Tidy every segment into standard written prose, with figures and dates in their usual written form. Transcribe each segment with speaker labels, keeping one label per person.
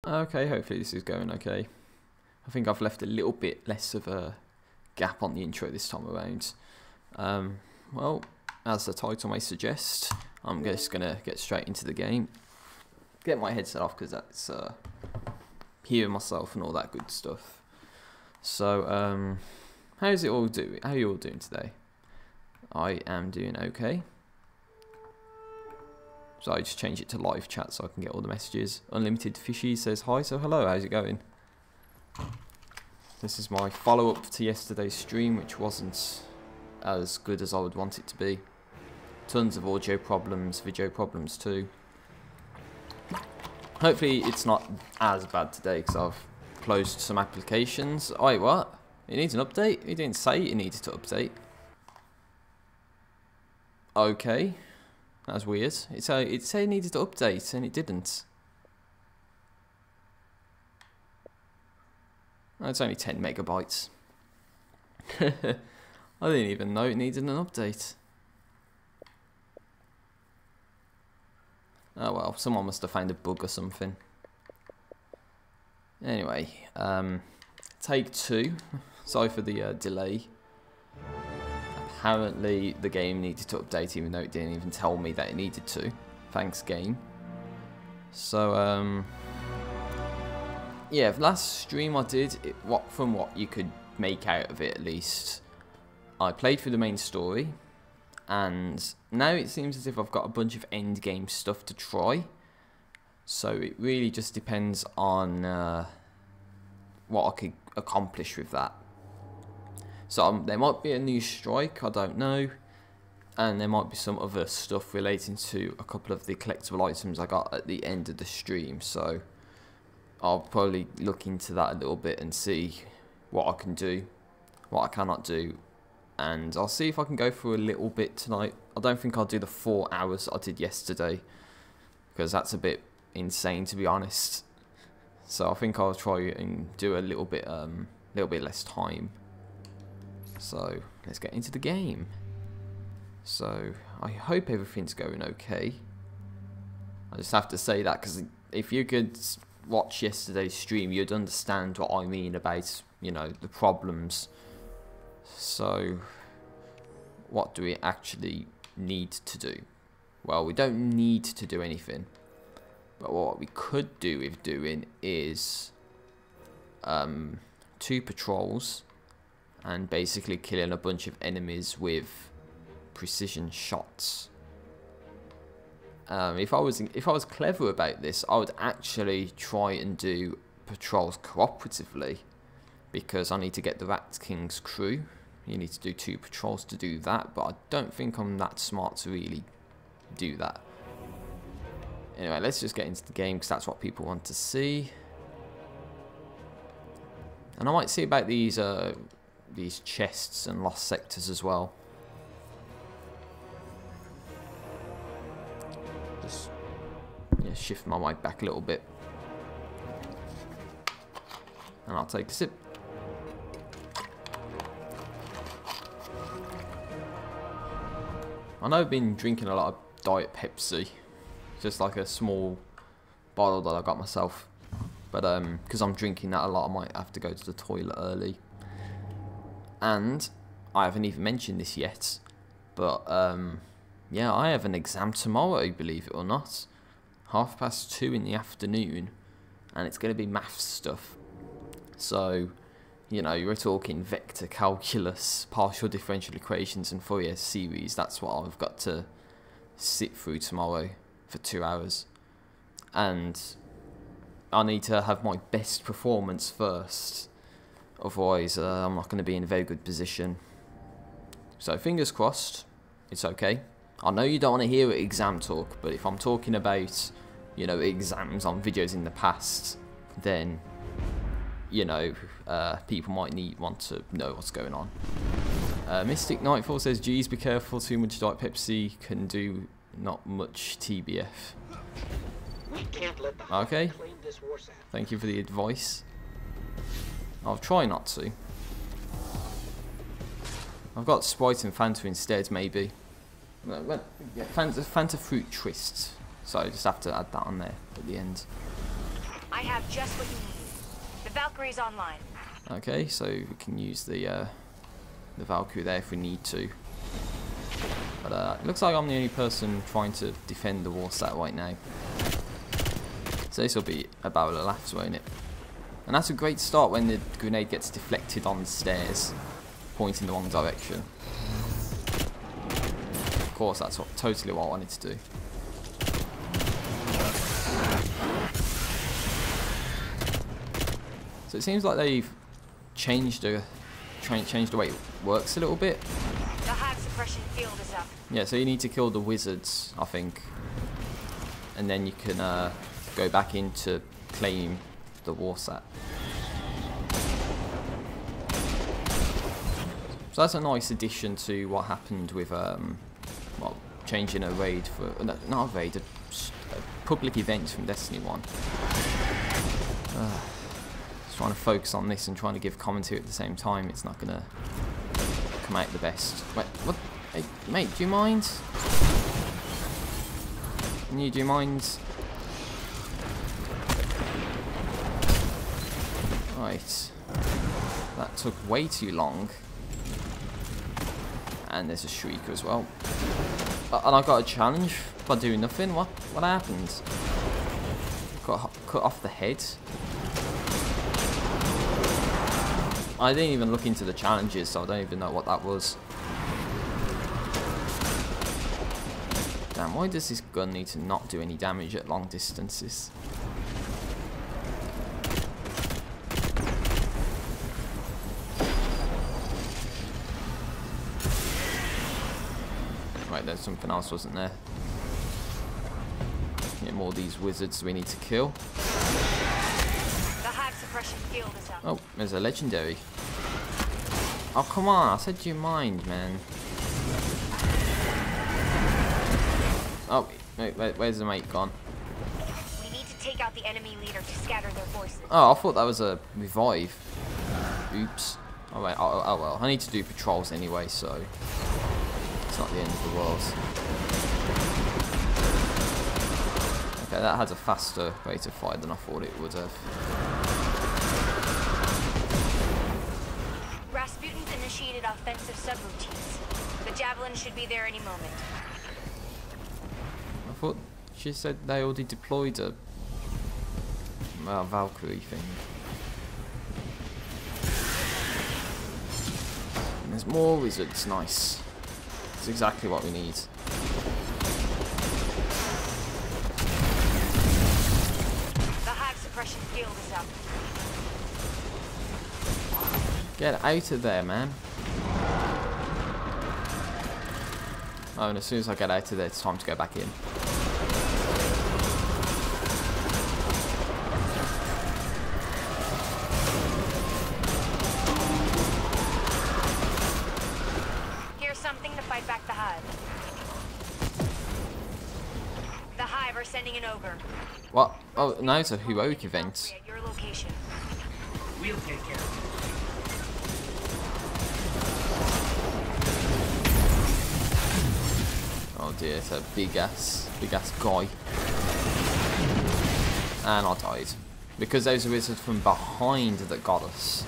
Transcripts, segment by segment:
Speaker 1: Okay, hopefully this is going okay. I think I've left a little bit less of a gap on the intro this time around. Well, as the title may suggest, I'm just going to get straight into the game. Get my headset off because that's hearing myself and all that good stuff. So, how's it all doing? How are you all doing today? I am doing okay. So I just change it to live chat so I can get all the messages. Unlimited Fishy says hi, so hello, how's it going? This is my follow-up to yesterday's stream, which wasn't as good as I would want it to be. Tons of audio problems, video problems too. Hopefully it's not as bad today because I've closed some applications. Oh, wait, what? It needs an update? It didn't say it needed to update. Okay. That's weird. It said it needed to update and it didn't. Oh, it's only 10 megabytes. I didn't even know it needed an update. Oh well, someone must have found a bug or something. Anyway, take 2. Sorry for the delay. Apparently the game needed to update even though it didn't even tell me that it needed to. Thanks, game. So, yeah, last stream I did, from what you could make out of it at least, I played through the main story, and now it seems as if I've got a bunch of end game stuff to try. So it really just depends on what I could accomplish with that. So there might be a new strike, I don't know, and there might be some other stuff relating to a couple of the collectible items I got at the end of the stream. So I'll probably look into that a little bit and see what I can do, what I cannot do, and I'll see if I can go through a little bit tonight. I don't think I'll do the 4 hours I did yesterday, because that's a bit insane to be honest. So I think I'll try and do a little bit less time. So let's get into the game. So I hope everything's going okay. I just have to say that because if you could watch yesterday's stream, you'd understand what I mean about, you know, the problems. So what do we actually need to do? Well, we don't need to do anything, but what we could do with doing is 2 patrols and basically killing a bunch of enemies with precision shots. If I was clever about this, I would actually try and do patrols cooperatively, because I need to get the Rat King's crew. You need to do 2 patrols to do that, but I don't think I'm that smart to really do that. Anyway, let's just get into the game because that's what people want to see. And I might see about these chests and lost sectors as well. Just shift my mic back a little bit, and I'll take a sip. I know I've been drinking a lot of Diet Pepsi, just like a small bottle that I got myself, but because I'm drinking that a lot, I might have to go to the toilet early. And I haven't even mentioned this yet, but yeah, I have an exam tomorrow, believe it or not. 2:30 in the afternoon, and it's going to be maths stuff. So, you know, you're talking vector calculus, partial differential equations and Fourier series. That's what I've got to sit through tomorrow for 2 hours. And I need to have my best performance first. Otherwise, I'm not going to be in a very good position. So, fingers crossed, it's okay. I know you don't want to hear exam talk, but if I'm talking about, you know, exams on videos in the past, then, you know, people might want to know what's going on. Mystic Nightfall says, geez, be careful, too much Diet Pepsi can do not much TBF.
Speaker 2: We can't let the
Speaker 1: Okay,
Speaker 2: claim this war sap.
Speaker 1: thank you for the advice. I'll try not to. I've got Sprite and Fanta instead, maybe. Yeah, Fanta fruit twist. So I just have to add that on there at the end.
Speaker 3: I have just what you need. The Valkyrie's online.
Speaker 1: Okay, so we can use the Valkyrie there if we need to. But it looks like I'm the only person trying to defend the Warsat right now. So this will be a barrel of laughs, won't it? And that's a great start when the grenade gets deflected on the stairs, pointing the wrong direction. Of course, that's totally what I wanted to do. So it seems like they've changed the way it works a little bit.
Speaker 3: The hive suppression field is up.
Speaker 1: Yeah, so you need to kill the wizards, I think, and then you can go back in to claim the Warsat. So that's a nice addition to what happened with well, changing a raid for not a raid, a public event from Destiny 1. Just trying to focus on this and trying to give commentary at the same time. It's not gonna come out the best. Wait, what? Hey, mate, do you mind? Do you mind? Right. That took way too long. And there's a shrieker as well. And I got a challenge by doing nothing. What happened? Got cut off the head. I didn't even look into the challenges, so I don't even know what that was. Damn, why does this gun need to not do any damage at long distances? Right, there's something else, wasn't there? Yeah, more of these wizards we need to kill.
Speaker 3: The hive suppression field is up.
Speaker 1: Oh, there's a legendary. Oh, come on, I said do you mind, man? Oh, wait, where's the mate gone?
Speaker 3: We need to take out the enemy leader to scatter their forces.
Speaker 1: Oh, I thought that was a revive. Oops. Oh, wait, oh well, I need to do patrols anyway, so it's not the end of the world. Okay, that has a faster rate of fire than I thought it would have.
Speaker 3: Rasputin's initiated offensive subroutines. The Javelin should be there any moment.
Speaker 1: I thought she said they already deployed a Valkyrie thing. And there's more wizards, nice. That's exactly what we need.
Speaker 3: The hive suppression field is up.
Speaker 1: Get out of there, man. Oh, and as soon as I get out of there, it's time to go back in.
Speaker 3: Here's something to fight back the hive. The hive are sending an ogre.
Speaker 1: What? Oh, no, it's a heroic event.
Speaker 3: At your location.
Speaker 2: We'll take care of it.
Speaker 1: Oh dear, it's a big ass guy. And I died. Because those are wizards from behind that got us.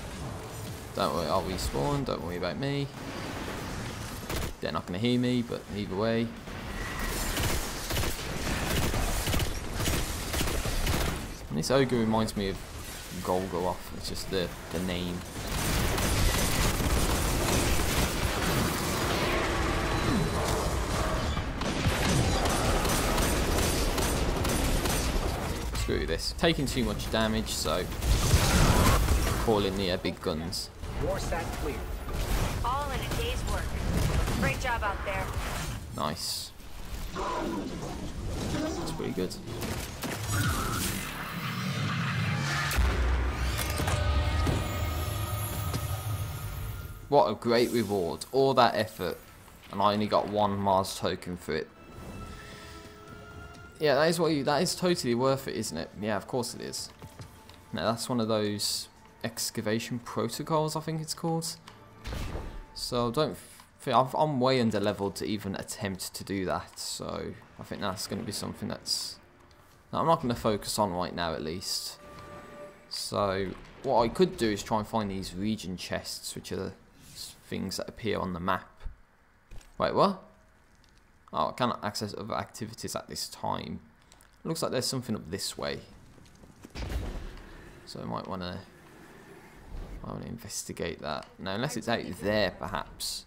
Speaker 1: Don't worry, I'll respawn, don't worry about me. They're not going to hear me, but either way. And this ogre reminds me of Golgoroth, it's just the name. Screw this. Taking too much damage, so call in the big guns.
Speaker 2: Warsat clear.
Speaker 3: All in a day's work. Great job out there.
Speaker 1: Nice. That's pretty good. What a great reward. All that effort, and I only got one Mars token for it. Yeah, that is totally worth it, isn't it? Yeah, of course it is. Now that's one of those excavation protocols, I think it's called. So don't think I'm way under leveled to even attempt to do that. So I think that's going to be something that I'm not going to focus on right now, at least. So what I could do is try and find these region chests, which are the things that appear on the map. Wait, what? Oh, I cannot access other activities at this time. Looks like there's something up this way. So I might want to investigate that. Now, unless it's out there, perhaps.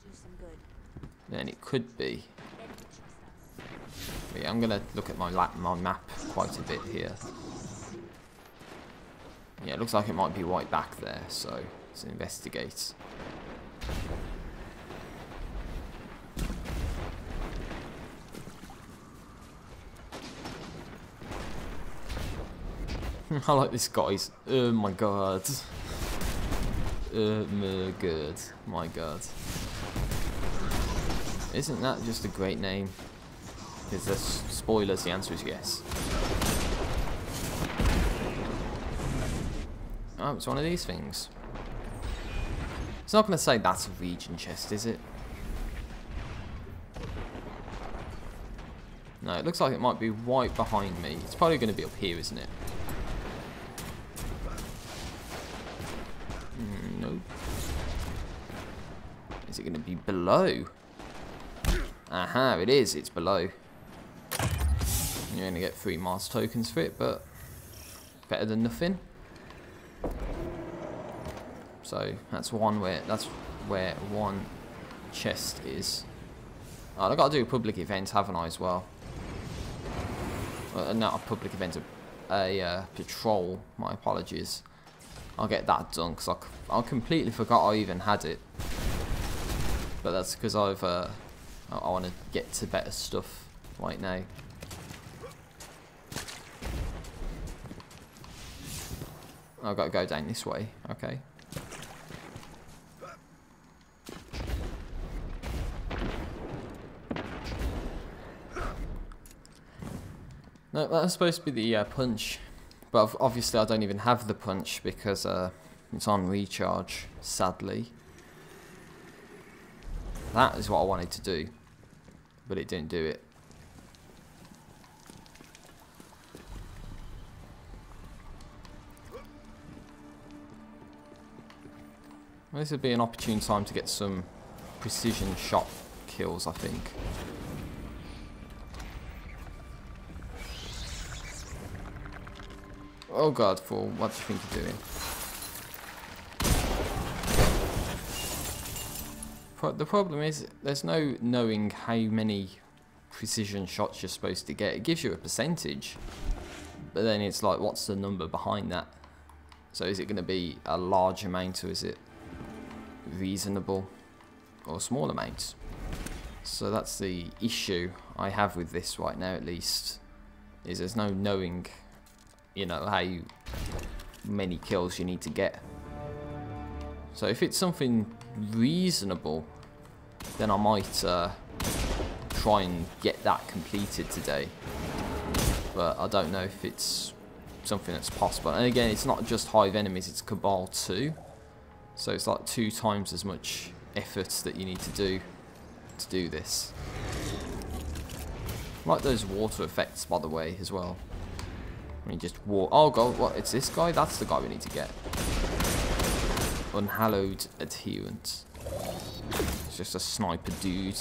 Speaker 1: Then it could be. But yeah, I'm going to look at my map quite a bit here. Yeah, it looks like it might be right back there, so let's investigate. I like this guy's. Oh my god. My god. Isn't that just a great name? Is there spoilers? The answer is yes. Oh, it's one of these things. It's not going to say that's a region chest, is it? No, it looks like it might be right behind me. It's probably going to be up here, isn't it? Nope. Is it going to be below? Aha, it is. It's below. You're going to get 3 Mars tokens for it, but better than nothing. So that's where one chest is. Oh, I've got to do a public event, haven't I, as well? Not a public event, a patrol. My apologies. I'll get that done because I completely forgot I even had it. But that's because I want to get to better stuff right now. I've got to go down this way. Okay. No, that's supposed to be the punch. But obviously I don't even have the punch because it's on recharge, sadly. That is what I wanted to do. But it didn't do it. Well, this would be an opportune time to get some precision shot kills, I think. Oh god, Fool, what do you think you're doing? The problem is, there's no knowing how many precision shots you're supposed to get. It gives you a percentage, but then it's like, what's the number behind that? So is it going to be a large amount, or is it reasonable, or small amounts? So that's the issue I have with this right now, at least, is there's no knowing, you know, how many kills you need to get. So if it's something reasonable, then I might try and get that completed today. But I don't know if it's something that's possible. And again, it's not just Hive enemies, it's Cabal too. So it's like 2 times as much effort that you need to do this. I like those water effects, by the way, as well. When you just walk. Oh god, what? It's this guy? That's the guy we need to get. Unhallowed Adherent. It's just a sniper dude.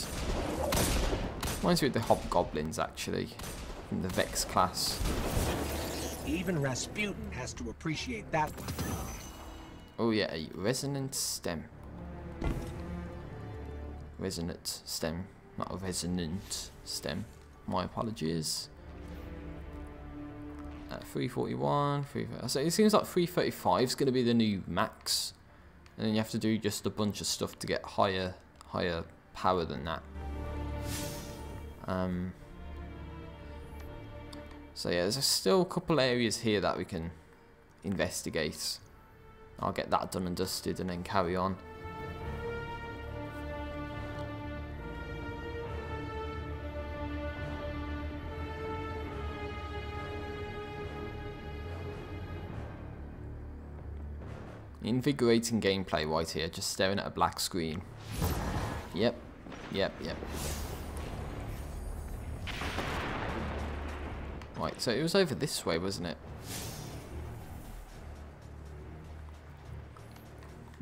Speaker 1: Reminds me of the Hobgoblins, actually, from the Vex class.
Speaker 2: Even Rasputin has to appreciate that one.
Speaker 1: Oh yeah, a resonant stem. Resonant stem, not a resonant stem. My apologies. 341, 340. So it seems like 335 is going to be the new max, and then you have to do just a bunch of stuff to get higher power than that. So yeah, there's still a couple areas here that we can investigate. I'll get that done and dusted and then carry on. Invigorating gameplay right here, just staring at a black screen. Yep. Right, so it was over this way, wasn't it?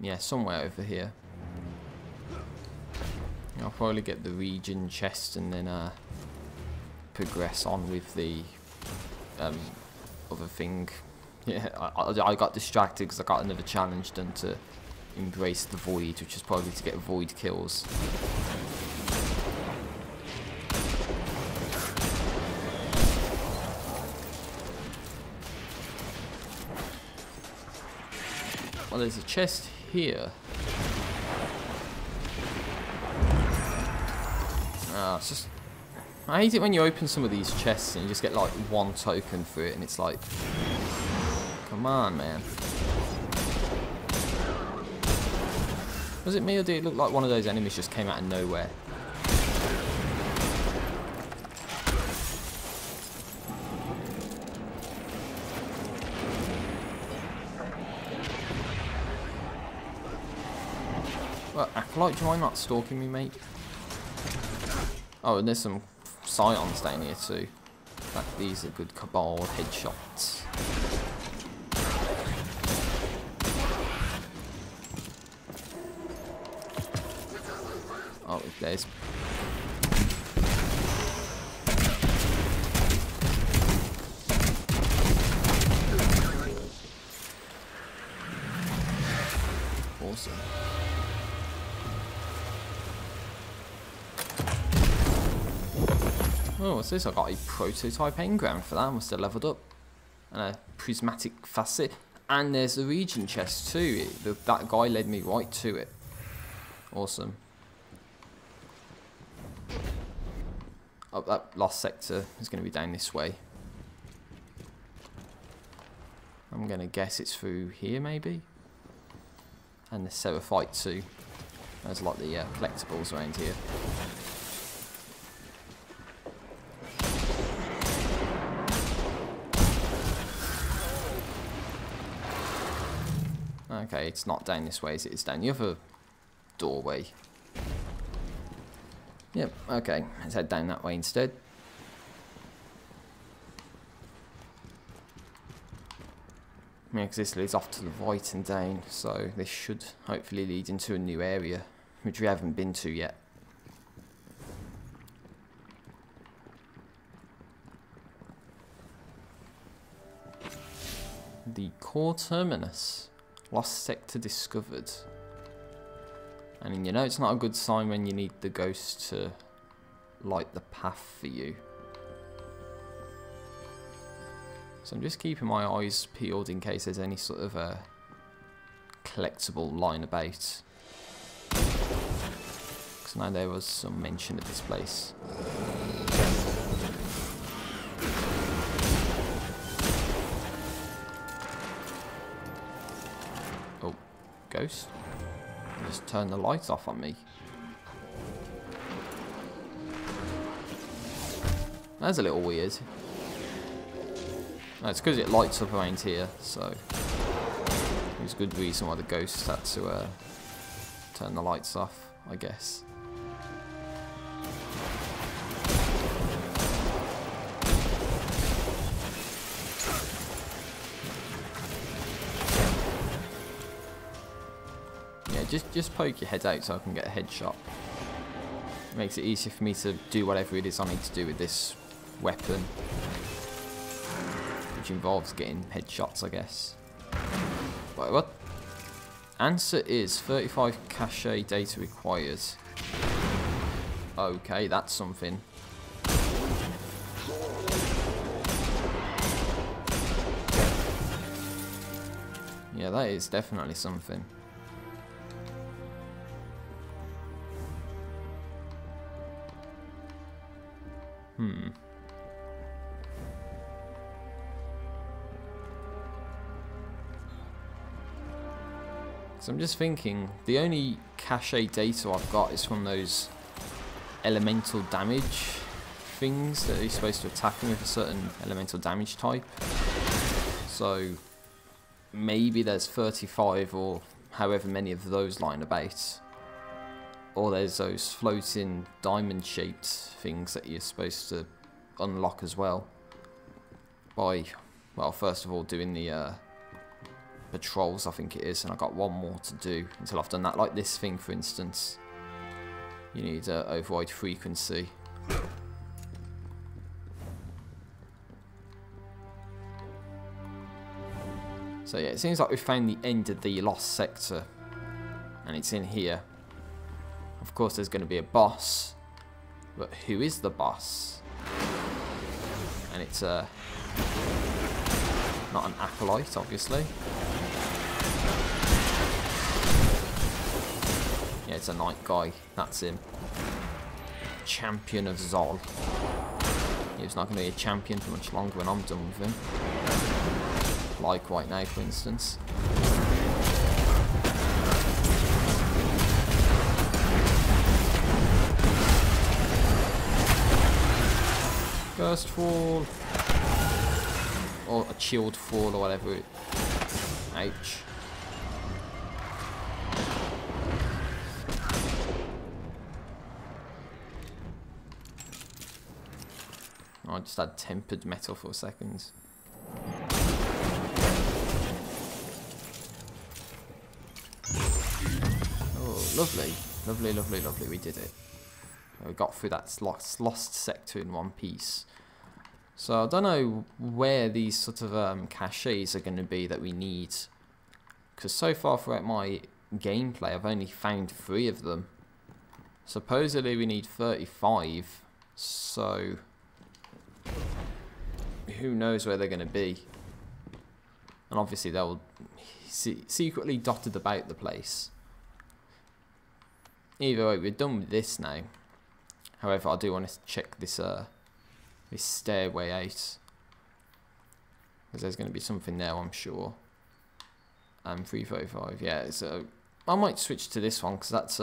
Speaker 1: Yeah, somewhere over here. I'll probably get the region chest and then progress on with the other thing. Yeah, I got distracted because I got another challenge done to embrace the void, which is probably to get void kills. Well, there's a chest here. It's just... I hate it when you open some of these chests and you just get like one token for it and it's like... Come on, man. Was it me or did it look like one of those enemies just came out of nowhere? Well, Acolyte, do you mind not stalking me, mate? Oh, and there's some scions down here too. These are good Cabal headshots. Oh, there's... Awesome. Oh, what's this? I got a prototype engram for that. I must have leveled up. And a prismatic facet. And there's a region chest too. That guy led me right to it. Awesome. Oh, that lost sector is going to be down this way. I'm going to guess it's through here, maybe? And the Seraphite too. There's like the collectibles around here. Okay, it's not down this way, it's down the other doorway. Yep, okay, let's head down that way instead. Yeah, because this leads off to the right and down, so this should hopefully lead into a new area, which we haven't been to yet. The core terminus. Lost sector discovered. And you know it's not a good sign when you need the ghost to light the path for you. So I'm just keeping my eyes peeled in case there's any sort of a collectible lying about. Because I know there was some mention of this place. Oh, ghost. Just turn the lights off on me. That's a little weird. No, it's because it lights up around here, so there's a good reason why the ghost had to turn the lights off, I guess. Just poke your head out so I can get a headshot. It makes it easier for me to do whatever it is I need to do with this weapon. Which involves getting headshots, I guess. Wait, what? Answer is 35 cache data required. Okay, that's something. Yeah, that is definitely something. So I'm just thinking, the only cache data I've got is from those elemental damage things that you're supposed to attack them with a certain elemental damage type. So maybe there's 35 or however many of those lying about. Or there's those floating diamond-shaped things that you're supposed to unlock as well. By, well, first of all doing the patrols, I think it is, and I've got one more to do until I've done that. Like this thing, for instance. You need to override frequency. So yeah, it seems like we've found the end of the lost sector. And it's in here. Of course there's going to be a boss. But who is the boss? And it's not an acolyte, obviously. Yeah, it's a knight guy. That's him. Champion of Zol. He's not going to be a champion for much longer when I'm done with him. Like right now, for instance. First fall. Or a chilled fall or whatever. Ouch. I just had tempered metal for a second. Oh, lovely. Lovely, lovely, lovely. We did it. We got through that lost sector in one piece. So I don't know where these sort of caches are going to be that we need. Because so far throughout my gameplay, I've only found 3 of them. Supposedly we need 35. So who knows where they're going to be. And obviously they'll secretly dotted about the place. Either way, we're done with this now. However, I do want to check this this stairway out. Because there's going to be something there, I'm sure. 335, yeah. So I might switch to this one because that's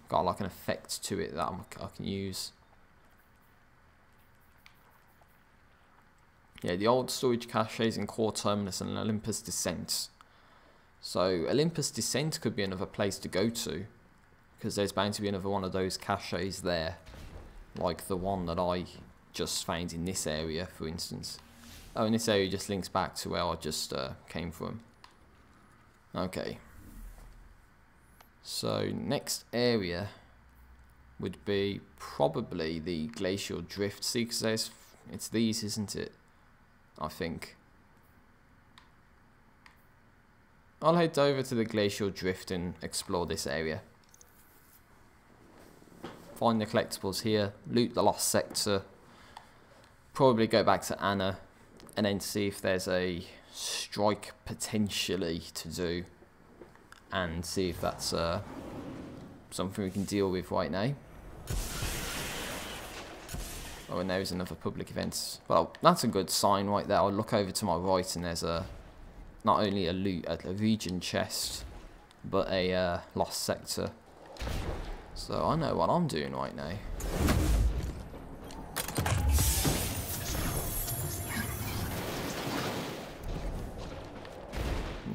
Speaker 1: got like an effect to it that I can use. Yeah, the old storage caches in Core Terminus and Olympus Descent. So Olympus Descent could be another place to go to, because there's bound to be another one of those caches there, like the one that I just found in this area, for instance. Oh, and this area just links back to where I just came from. Okay. So next area would be probably the Glacial Drift. See, because it's these, isn't it? I think. I'll head over to the Glacial Drift and explore this area. Find the collectibles here, loot the lost sector, probably go back to Anna, and then see if there's a strike potentially to do, and see if that's something we can deal with right now. Oh, and there is another public event. Well, that's a good sign right there. I'll look over to my right and there's not only a region chest, but a lost sector. So I know what I'm doing right now.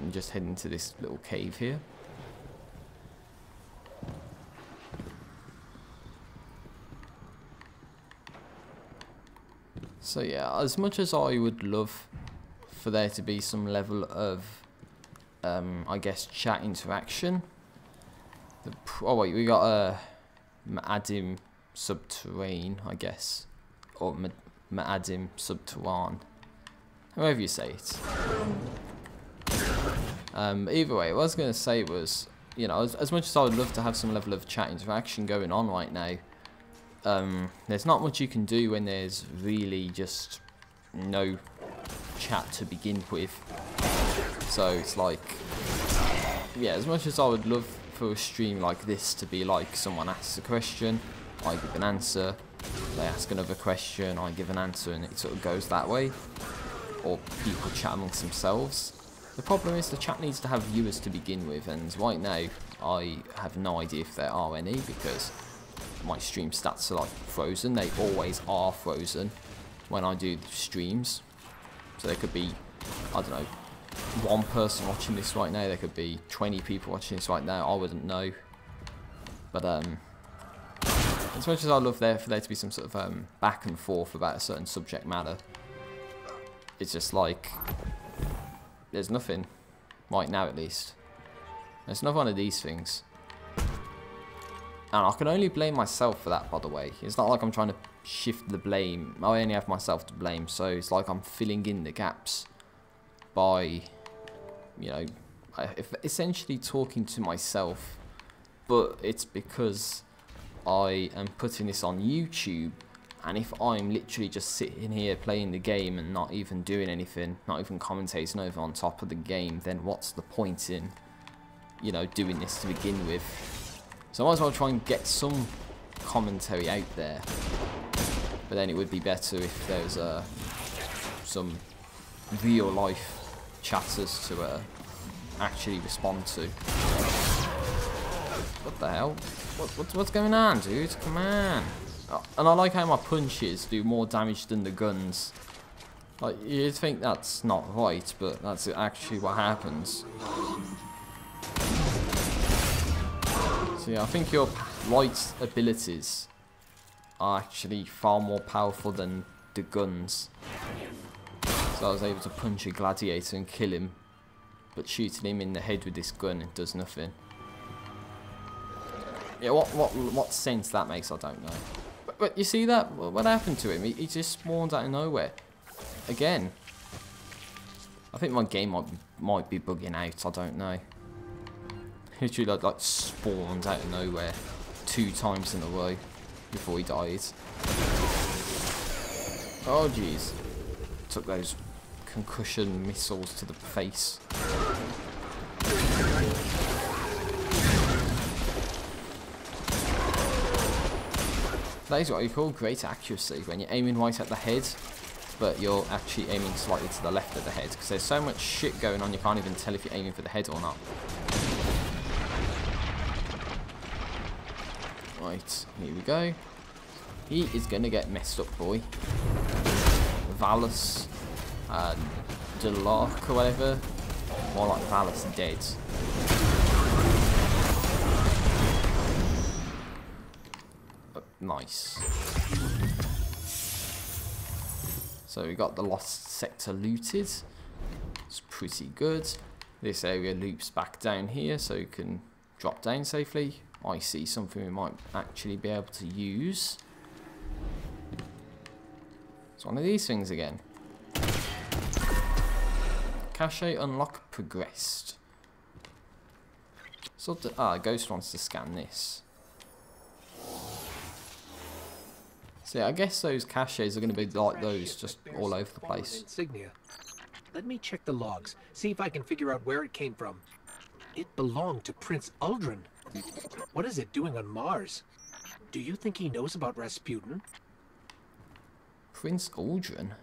Speaker 1: I'm just heading to this little cave here. So yeah, as much as I would love for there to be some level of, I guess, chat interaction. Oh wait, we got Ma'adim Subterrane, I guess, or Ma'adim Subterrane, however you say it. Either way, what I was going to say was, you know, as much as I would love to have some level of chat interaction going on right now, there's not much you can do when there's really just no chat to begin with. So it's like, yeah, as much as I would love for a stream like this to be like someone asks a question, I give an answer, they ask another question, I give an answer, and it sort of goes that way, or people chat amongst themselves. The problem is the chat needs to have viewers to begin with, and right now I have no idea if there are any, because my stream stats are like frozen. They always are frozen when I do streams. So there could be, I don't know, 1 person watching this right now. There could be 20 people watching this right now. I wouldn't know. But as much as I love for there to be some sort of back and forth about a certain subject matter, it's just like, there's nothing. Right now, at least. There's not one of these things. And I can only blame myself for that, by the way. It's not like I'm trying to shift the blame. I only have myself to blame. So it's like I'm filling in the gaps by, you know, essentially talking to myself. But it's because I am putting this on YouTube. And if I'm literally just sitting here playing the game and not even doing anything, not even commentating over on top of the game, then what's the point in, you know, doing this to begin with? So I might as well try and get some commentary out there. But then it would be better if there was some real life chatters to actually respond to. What the hell? What's going on, dude? Come on. And I like how my punches do more damage than the guns. Like, you'd think that's not right, but that's actually what happens. So yeah, I think your light abilities are actually far more powerful than the guns. So I was able to punch a gladiator and kill him, but shooting him in the head with this gun, it does nothing. Yeah, what sense that makes, I don't know. But you see that? What happened to him? He just spawned out of nowhere. Again. I think my game might be bugging out, I don't know. Literally like spawned out of nowhere 2 times in a row before he died. Oh jeez. Took those concussion missiles to the face. That is what you call great accuracy, when you're aiming right at the head, but you're actually aiming slightly to the left of the head, because there's so much shit going on you can't even tell if you're aiming for the head or not. Right, here we go. He is going to get messed up, boy. Valus, Delark or whatever. More like Valus dead. Nice. So we got the lost sector looted. It's pretty good. This area loops back down here so you can drop down safely. I see something we might actually be able to use. It's one of these things again. Cache unlock progressed. So Ghost wants to scan this. So yeah, I guess those caches are going to be like those, just all over the place.
Speaker 2: Insignia. Let me check the logs, see if I can figure out where it came from. It belonged to Prince Uldren. What is it doing on Mars? Do you think he knows about Rasputin?
Speaker 1: Prince Uldren?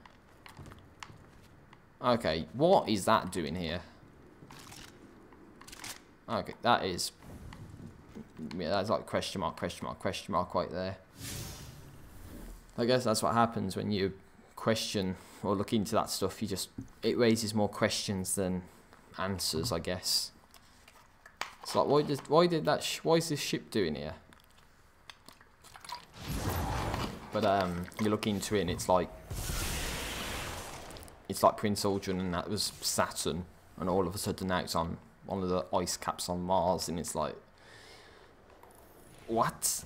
Speaker 1: Okay, what is that doing here? Okay, that is... yeah, that's like question mark right there. I guess that's what happens when you question or look into that stuff. It raises more questions than answers, I guess. It's like, why is this ship doing here? But you look into it and it's like Prince Uldren, and that was Saturn, and all of a sudden now it's on one of the ice caps on Mars, and it's like, what?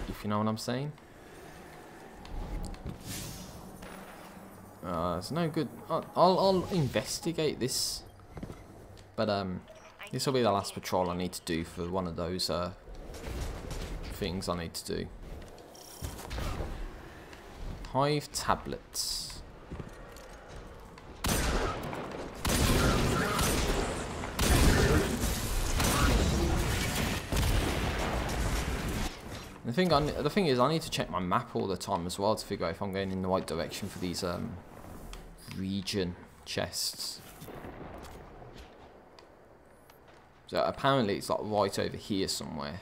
Speaker 1: If you know what I'm saying. It's no good. I'll investigate this, but this will be the last patrol I need to do for one of those things I need to do. Hive tablets. The thing is, I need to check my map all the time as well to figure out if I'm going in the right direction for these region chests. So apparently it's like right over here somewhere.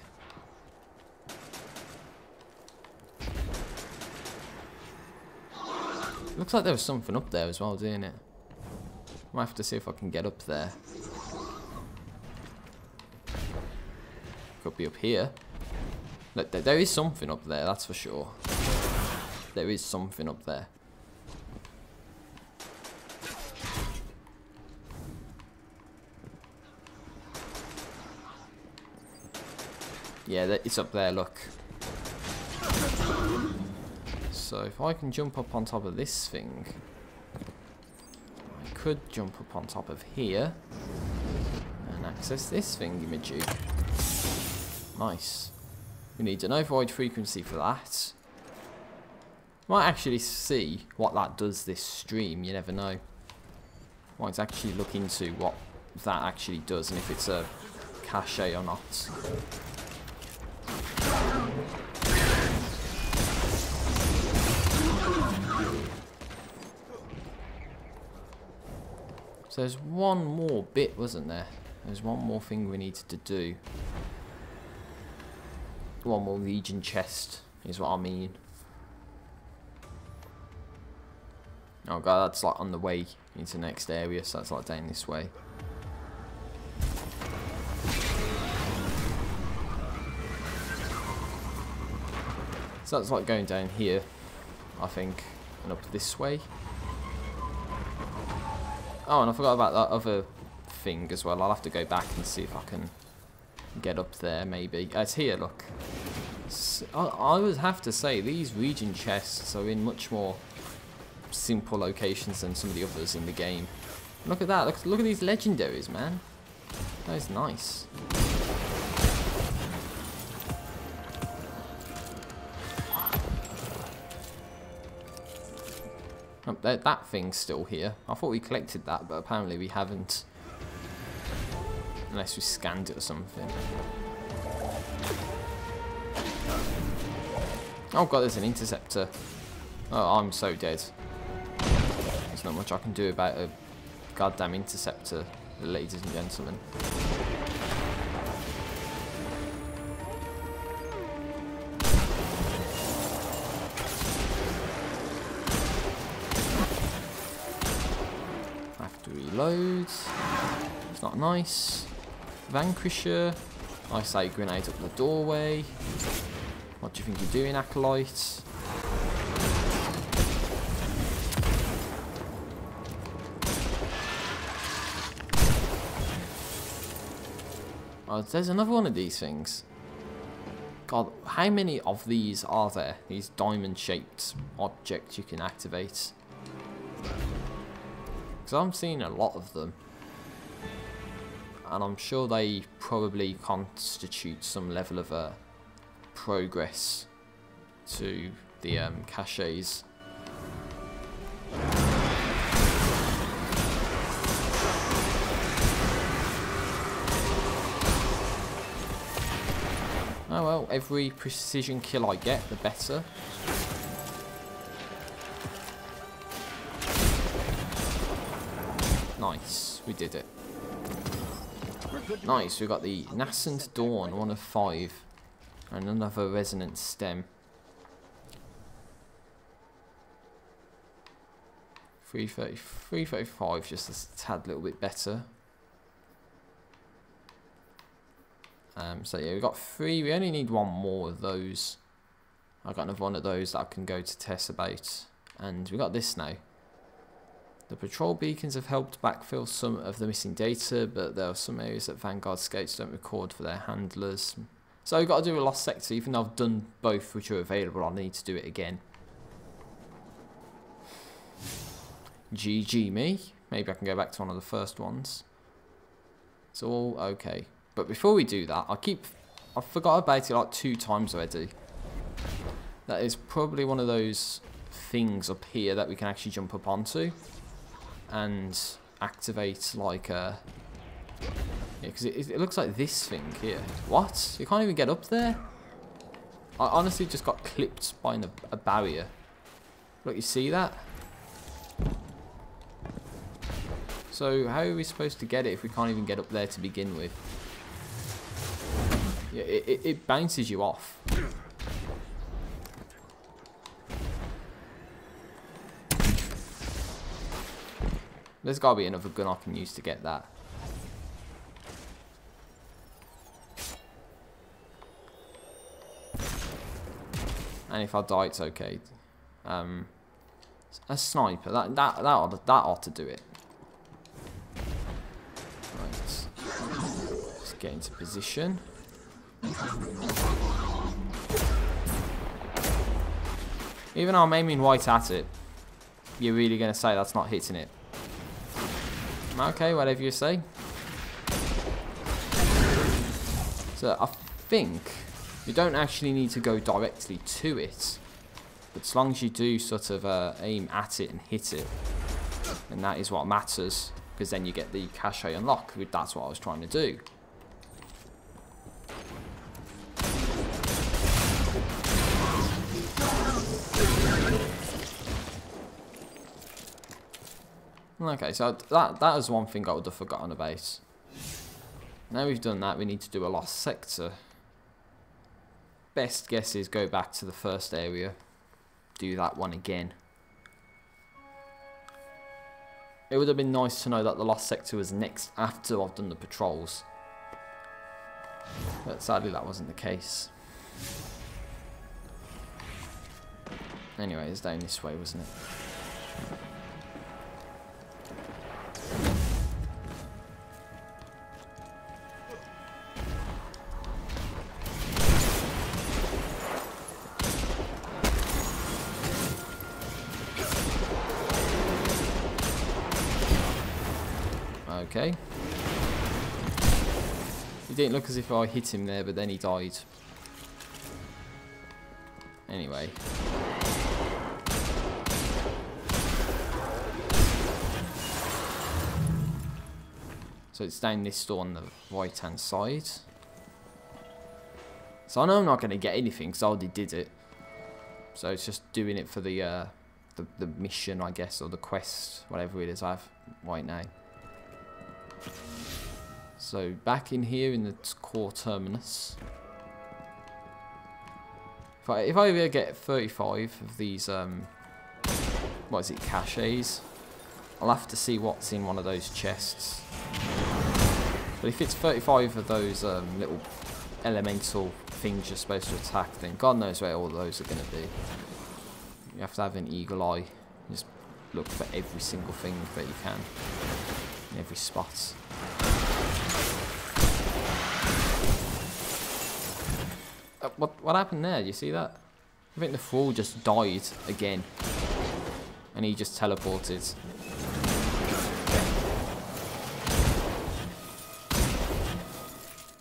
Speaker 1: Looks like there was something up there as well, didn't it? Might have to see if I can get up there. Could be up here. Look, there is something up there, that's for sure. There is something up there. Yeah, it's up there, look. So if I can jump up on top of this thing, I could jump up on top of here and access this thingy-majig. Nice. We need an override frequency for that. Might actually see what that does this stream, you never know. Might actually look into what that actually does and if it's a cache or not. So there's one more bit, wasn't there? There's one more thing we needed to do. One more Legion chest is what I mean. Oh god, that's like on the way into the next area, so that's like down this way. So that's like going down here, I think, and up this way. Oh, and I forgot about that other thing as well. I'll have to go back and see if I can get up there, maybe. It's here, look. So, I would have to say, these region chests are in much more simple locations than some of the others in the game. Look at that. Look at these legendaries, man. That is nice. Oh, that thing's still here. I thought we collected that, but apparently we haven't. Unless we scanned it or something. Oh god, there's an interceptor. Oh, I'm so dead. There's not much I can do about a goddamn interceptor, ladies and gentlemen. Reload. It's not nice. Vanquisher. I say grenade up the doorway. What do you think you're doing, Acolyte? Oh, there's another one of these things. God, how many of these are there? These diamond-shaped objects you can activate. Because I'm seeing a lot of them. And I'm sure they probably constitute some level of progress to the caches. Oh well, every precision kill I get, the better. Nice, we did it. Nice, we got the Nascent Dawn, 1 of 5. And another Resonant Stem. 335, just a tad little bit better. So yeah, we got 3. We only need 1 more of those. I got another one of those that I can go to test about. And we got this now. The patrol beacons have helped backfill some of the missing data, but there are some areas that Vanguard scouts don't record for their handlers. So we've got to do a lost sector. Even though I've done both which are available, I'll need to do it again. GG me. Maybe I can go back to one of the first ones. It's all okay. But before we do that, I forgot about it like 2 times already. That is probably one of those things up here that we can actually jump up onto and activate like a... Yeah, because it looks like this thing here. What? You can't even get up there? I honestly just got clipped by a barrier. Look, you see that? So how are we supposed to get it if we can't even get up there to begin with? Yeah, it bounces you off. There's got to be another gun I can use to get that. And if I die, it's okay. A sniper, that ought to do it. Right. Let's get into position. Even though I'm aiming right at it, you're really going to say that's not hitting it? Okay, whatever you say. So I think you don't actually need to go directly to it, but as long as you do sort of aim at it and hit it, and that is what matters, because then you get the cache unlock. That's what I was trying to do. Okay, so that was one thing I would have forgotten about. Now we've done that, we need to do a lost sector. Best guess is go back to the first area, do that one again. It would have been nice to know that the lost sector was next after I've done the patrols. But sadly that wasn't the case. Anyway, it's down this way, wasn't it? Okay. It didn't look as if I hit him there, but then he died. Anyway. So it's down this door on the right hand side. So I know I'm not going to get anything because I already did it. So it's just doing it for the mission, I guess, or the quest, whatever it is I have right now. So back in here in the core terminus. If I ever get 35 of these, what is it, caches, I'll have to see what's in one of those chests. But if it's 35 of those little elemental things you're supposed to attack, then God knows where all those are going to be. You have to have an eagle eye. Just look for every single thing that you can. In every spot. What happened there? Do you see that? I think the fool just died again. And he just teleported.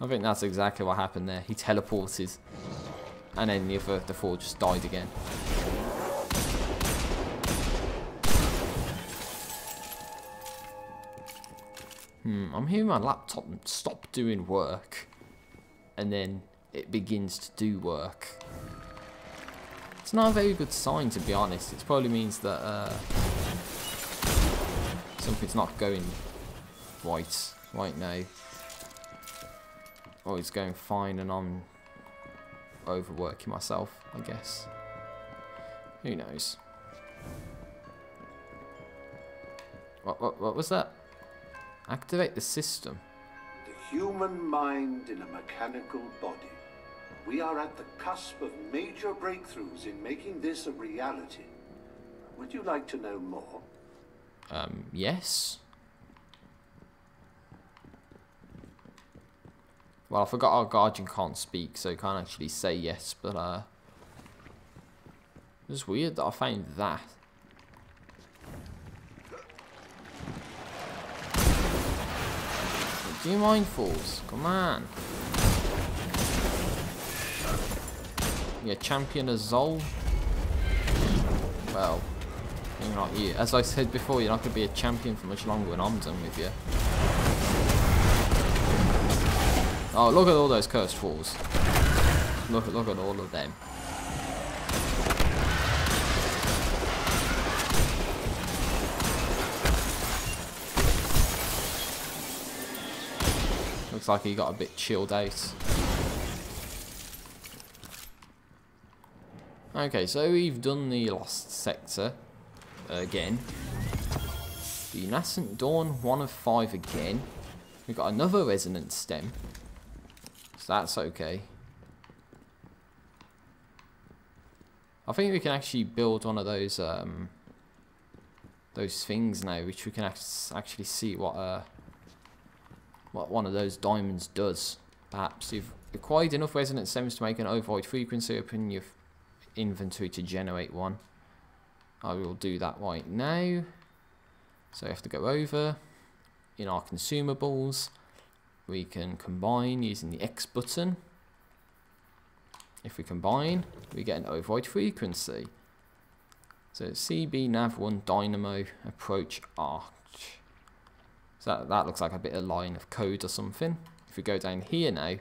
Speaker 1: I think that's exactly what happened there. He teleported. And then the fool just died again. I'm hearing my laptop stop doing work. And then it begins to do work. It's not a very good sign, to be honest. It probably means that something's not going right now. Or it's going fine and I'm overworking myself, I guess. Who knows? What was that? Activate the system.
Speaker 4: The human mind in a mechanical body. We are at the cusp of major breakthroughs in making this a reality. Would you like to know more?
Speaker 1: Yes. Well, I forgot our guardian can't speak, so he can't actually say yes, but, it's weird that I found that. Do you mind, fools? Come on. You're champion as Zol? Well, you're not you. As I said before, you're not going to be a champion for much longer when I'm done with you. Oh, look at all those cursed fools. Look at all of them. Looks like he got a bit chilled out. Okay, so we've done the lost sector again. The Nascent Dawn 1 of 5 again. We've got another resonance stem. So that's okay. I think we can actually build one of those things now, which we can actually see what one of those diamonds does. Perhaps acquired enough resonance stems to make an override frequency. Open your inventory to generate one. I will do that right now. So I have to go over. In our consumables, we can combine using the X button. If we combine, we get an override frequency. So CB Nav1 Dynamo Approach Arch. So that looks like a bit of line of code or something. If we go down here now,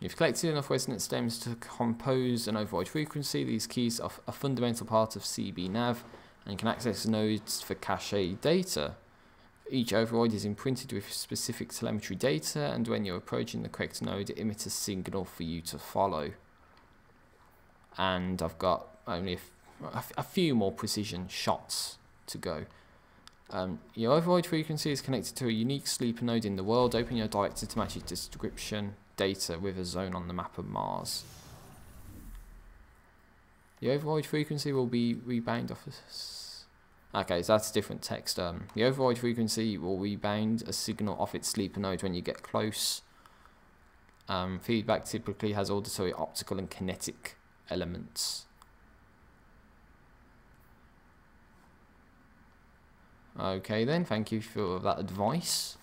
Speaker 1: you've collected enough resonance stems to compose an override frequency. These keys are a fundamental part of CB Nav and can access nodes for cache data. Each override is imprinted with specific telemetry data, and when you're approaching the correct node, it emits a signal for you to follow. And I've got only a few more precision shots to go. Your override frequency is connected to a unique sleeper node in the world. Open your director to match its description data with a zone on the map of Mars. The override frequency will be rebound off. Okay, so that's different text. The override frequency will rebound a signal off its sleeper node when you get close. Feedback typically has auditory, optical, and kinetic elements. Okay then, thank you for that advice.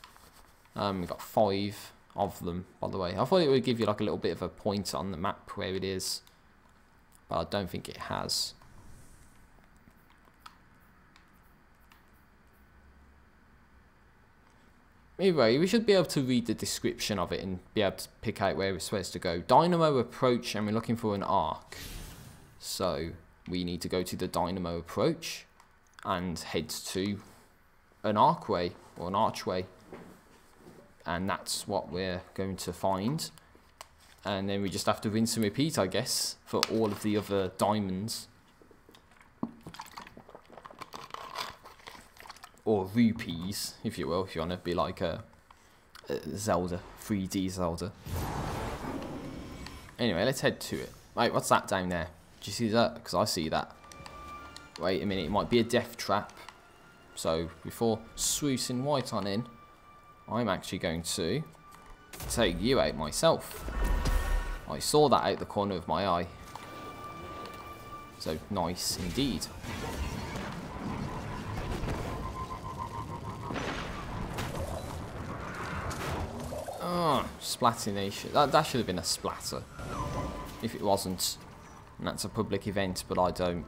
Speaker 1: We've got 5 of them, by the way. I thought it would give you like a little bit of a pointer on the map where it is, but I don't think it has. Anyway, we should be able to read the description of it and be able to pick out where we're supposed to go. Dynamo approach, and we're looking for an arc. So we need to go to the Dynamo approach and head to an archway or an archway. And that's what we're going to find. And then we just have to rinse and repeat, I guess, for all of the other diamonds. Or rupees, if you will, if you want to be like a Zelda, 3D Zelda. Anyway, let's head to it. Wait, what's that down there? Do you see that? Because I see that. Wait a minute, it might be a death trap. So, before swoosing right on in, I'm actually going to take you out myself. I saw that out the corner of my eye. So, nice indeed. Oh, splattination. That should have been a splatter. If it wasn't. And that's a public event, but I don't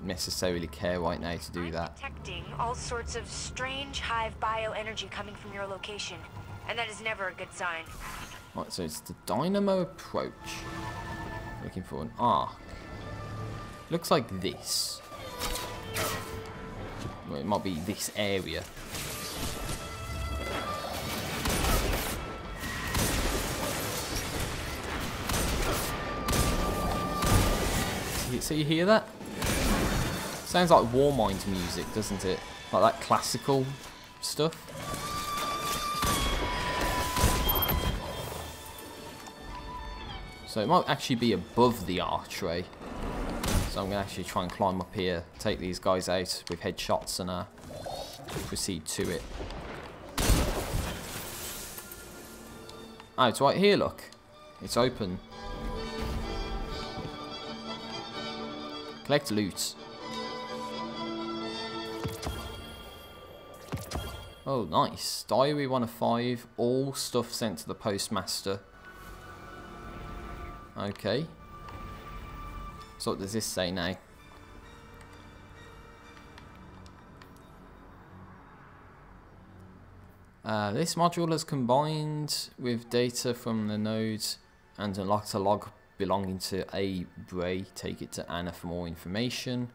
Speaker 1: necessarily care right now to do that.
Speaker 3: I'm detecting all sorts of strange hive bioenergy coming from your location, and that is never a good sign.
Speaker 1: Right, so it's the Dynamo approach. Looking for an arc. Looks like this. Well, it might be this area. So you hear that? Sounds like Warmind music, doesn't it? Like that classical stuff. So it might actually be above the archway. So I'm going to actually try and climb up here, take these guys out with headshots and proceed to it. Oh, it's right here, look. It's open. Collect loot. Oh, nice. Diary 1 of 5. All stuff sent to the postmaster. Okay. So what does this say now? This module is combined with data from the nodes and unlocked a log belonging to A. Bray. Take it to Anna for more information.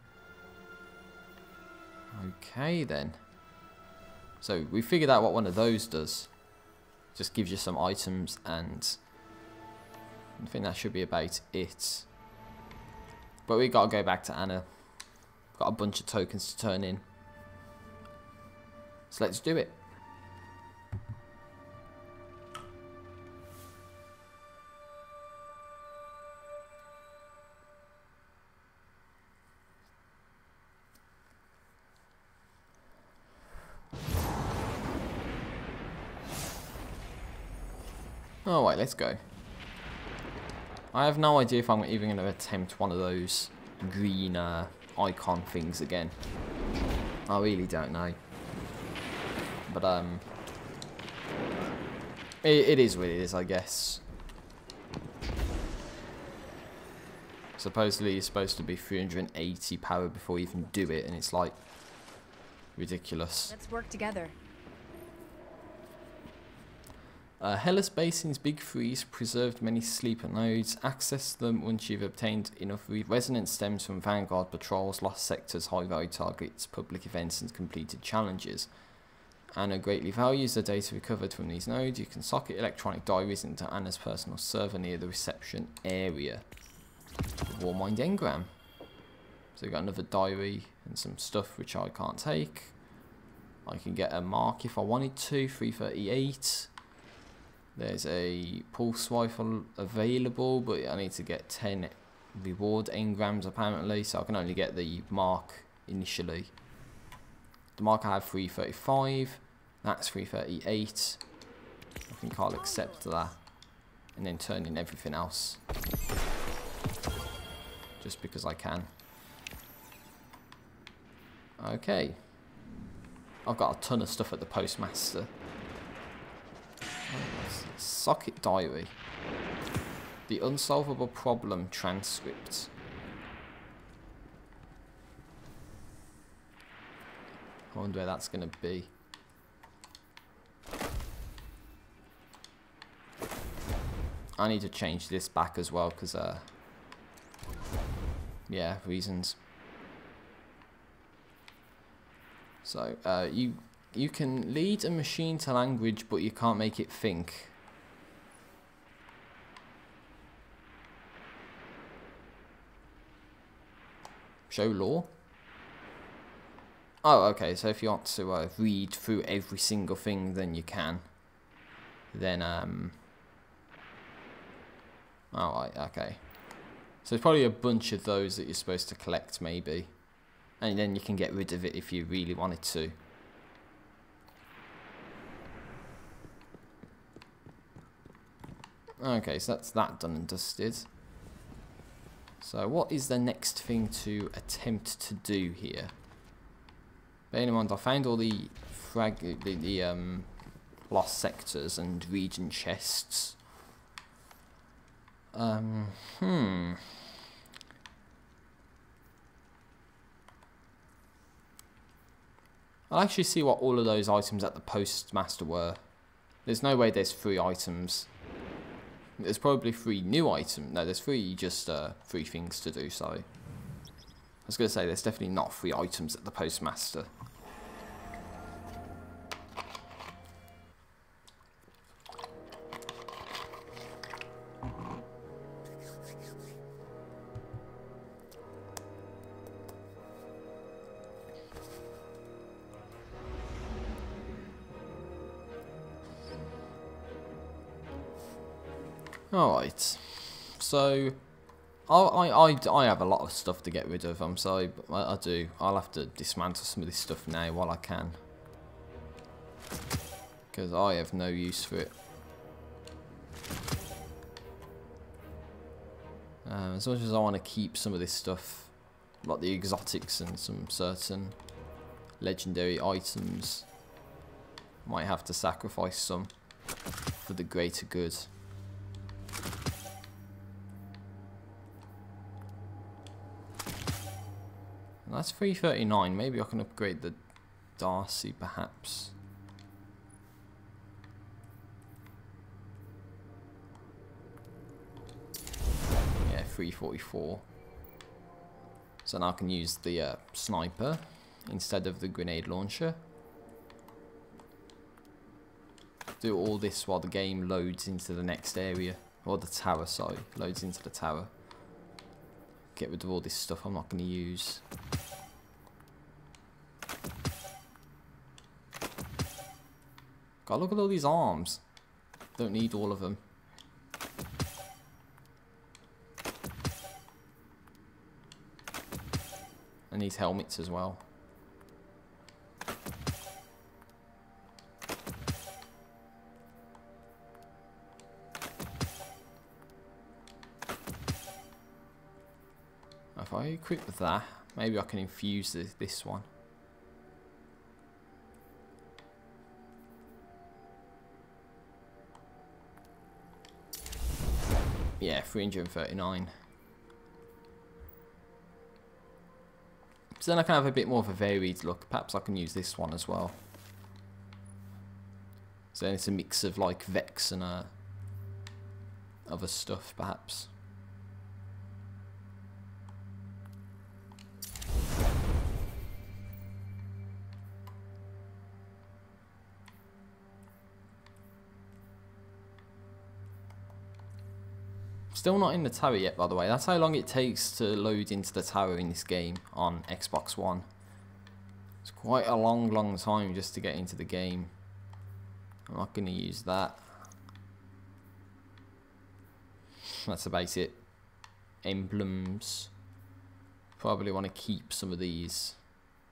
Speaker 1: Okay then. So we figured out what one of those does. Just gives you some items, and I think that should be about it. But we gotta go back to Anna. Got a bunch of tokens to turn in. So let's do it. Oh wait, let's go. I have no idea if I'm even going to attempt one of those green icon things again. I really don't know. But it is what it is, I guess. Supposedly it's supposed to be 380 power before you even do it, and it's like ridiculous.
Speaker 3: Let's work together.
Speaker 1: Hellas Basin's Big Freeze preserved many sleeper nodes. Access them once you've obtained enough resonance stems from Vanguard patrols, lost sectors, high-value targets, public events, and completed challenges. Anna greatly values the data recovered from these nodes. You can socket electronic diaries into Anna's personal server near the reception area. Warmind engram. So we've got another diary and some stuff which I can't take. I can get a mark if I wanted to, 338. There's a pulse rifle available, but I need to get 10 reward engrams apparently, so I can only get the mark initially. The mark I have 335, that's 338. I think I'll accept that and then turn in everything else. Just because I can. Okay. I've got a ton of stuff at the postmaster. Socket diary. The unsolvable problem transcript. I wonder where that's going to be. I need to change this back as well because yeah, reasons. So you can lead a machine to language, but you can't make it think. Show law? Oh, okay, so if you want to read through every single thing, then you can. Then, alright, okay. So there's probably a bunch of those that you're supposed to collect, maybe. And then you can get rid of it if you really wanted to. Okay, so that's that done and dusted. So what is the next thing to attempt to do here? Bear in mind, I found all the lost sectors and region chests. I'll actually see what all of those items at the postmaster were. There's no way there's 3 items. There's probably 3 new items. No, there's 3 just 3 things to do, so. I was going to say, there's definitely not 3 items at the postmaster. Alright, so I have a lot of stuff to get rid of, I'm sorry, but I do. I'll have to dismantle some of this stuff now while I can. Because I have no use for it. As much as I want to keep some of this stuff, like the exotics and some certain legendary items, might have to sacrifice some for the greater good. That's 339. Maybe I can upgrade the Darcy, perhaps. Yeah, 344. So now I can use the sniper instead of the grenade launcher. Do all this while the game loads into the next area. Or the tower, sorry. Loads into the tower. Get rid of all this stuff I'm not going to use. God, look at all these arms. Don't need all of them. And these helmets as well. If I equip that, maybe I can infuse this one. Yeah, 339. So then I can have a bit more of a varied look. Perhaps I can use this one as well. So then it's a mix of like Vex and other stuff, perhaps. Still not in the tower yet, by the way. That's how long it takes to load into the tower in this game on Xbox One. It's quite a long time just to get into the game. I'm not going to use that. That's about it. Emblems. Probably want to keep some of these.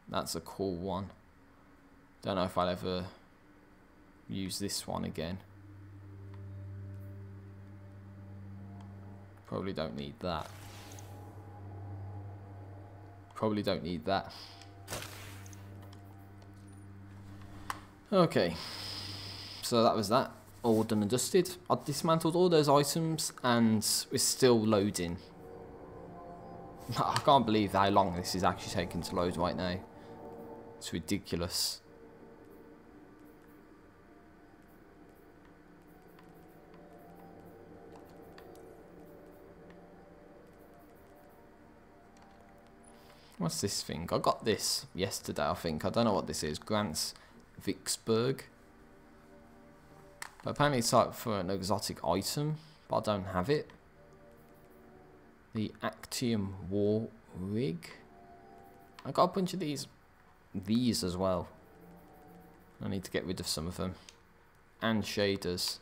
Speaker 1: That's a cool one. Don't know if I'll ever use this one again. Probably don't need that. Probably don't need that. Okay. So that was that. All done and dusted. I dismantled all those items and we're still loading. I can't believe how long this is actually taking to load right now. It's ridiculous. What's this thing? I got this yesterday, I think. I don't know what this is. Grant's Vicksburg. But apparently it's like for an exotic item, but I don't have it. The Actium War Rig. I got a bunch of these as well. I need to get rid of some of them. And shaders.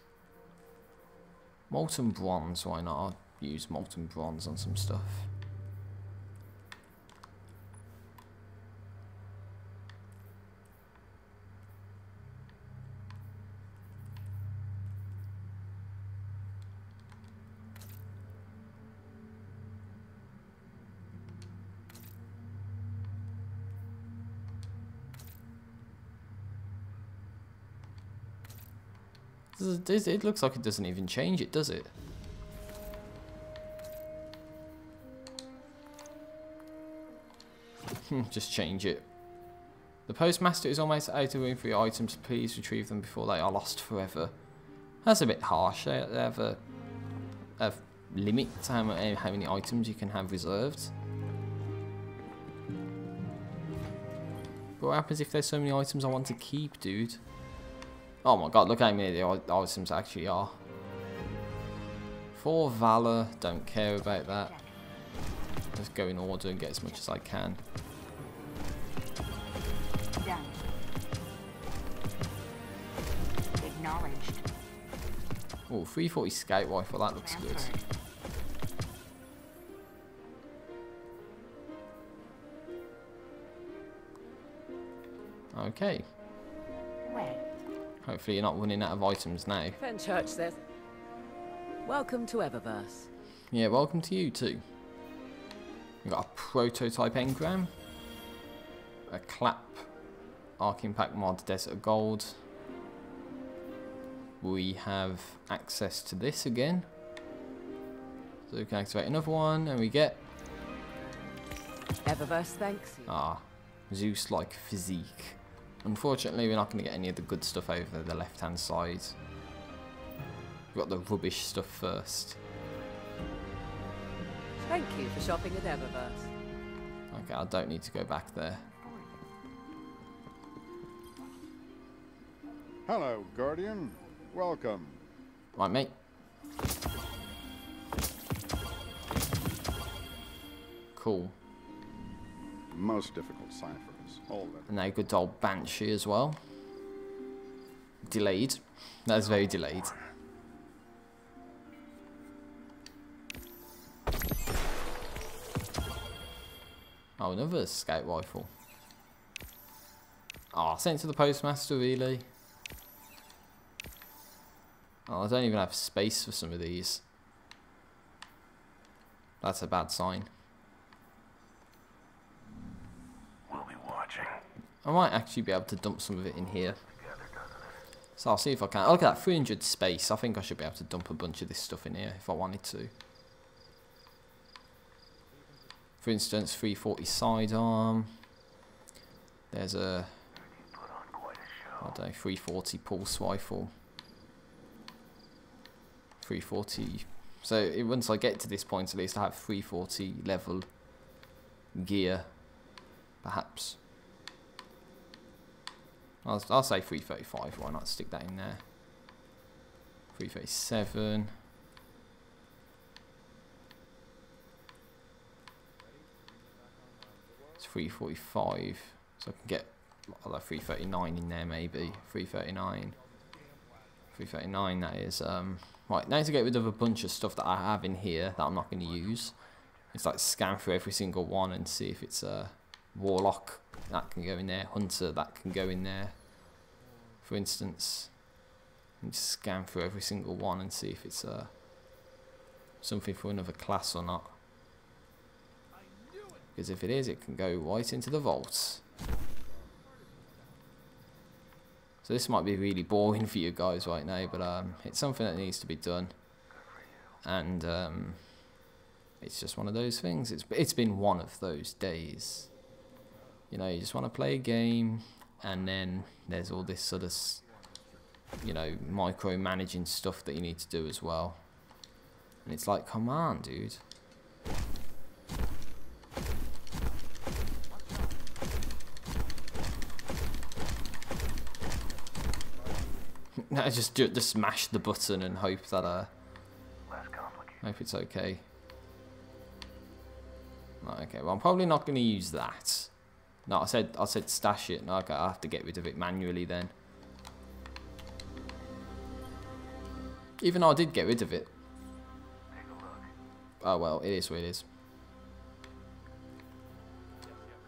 Speaker 1: Molten Bronze, why not? I'll use Molten Bronze on some stuff. It looks like it doesn't even change it, does it? Just change it. The postmaster is almost out of room for your items. Please retrieve them before they are lost forever. That's a bit harsh. They have a limit to how many items you can have reserved. But what happens if there's so many items I want to keep, dude? Oh my god, look how many the items actually are. 4 Valor, don't care about that. Just go in order and get as much as I can.
Speaker 3: Done. Acknowledged.
Speaker 1: Oh, 340 Scout Rifle, that looks good. Okay.
Speaker 3: Where?
Speaker 1: Hopefully you're not running out of items now.
Speaker 5: Fenchurch says, welcome to Eververse.
Speaker 1: Yeah, welcome to you too. We've got a prototype engram. A clap. Arc Impact mod Desert of Gold. We have access to this again. So we can activate another one and we get...
Speaker 5: Eververse thanks you.
Speaker 1: Zeus-like physique. Unfortunately, we're not going to get any of the good stuff over the left-hand side. We've got the rubbish stuff first.
Speaker 5: Thank you for shopping at Eververse.
Speaker 1: Okay, I don't need to go back there.
Speaker 6: Hello, Guardian. Welcome.
Speaker 1: Right, mate. Cool.
Speaker 6: Most difficult ciphers. All that.
Speaker 1: And now good old Banshee as well. Delayed. That's very delayed. Oh, another scout rifle. Oh, sent to the postmaster, really? Oh, I don't even have space for some of these. That's a bad sign. I might actually be able to dump some of it in here. So I'll see if I can. Oh, look at that, 300 space. I think I should be able to dump a bunch of this stuff in here if I wanted to. For instance, 340 sidearm. There's a, I don't know, 340 pulse rifle. 340. So once I get to this point, at least I have 340 level gear, perhaps. I'll say 335. Why not stick that in there? 337. It's 345. So I can get 339 in there, maybe 339. 339. That is right. Now to get rid of a bunch of stuff that I have in here that I'm not going to use. It's like scan through every single one and see if it's a warlock. That can go in there. Hunter, that can go in there. For instance, and just scan through every single one and see if it's something for another class or not. Because if it is, it can go right into the vault. So this might be really boring for you guys right now, but it's something that needs to be done. And it's just one of those things. It's been one of those days. You know, you just want to play a game, and then there's all this sort of, you know, micromanaging stuff that you need to do as well. And it's like, come on, dude. No, just smash the button and hope that hope it's okay. Okay, well I'm probably not going to use that. No, I said stash it. No, okay, I have to get rid of it manually then. Even though I did get rid of it. Oh well, it is what it is.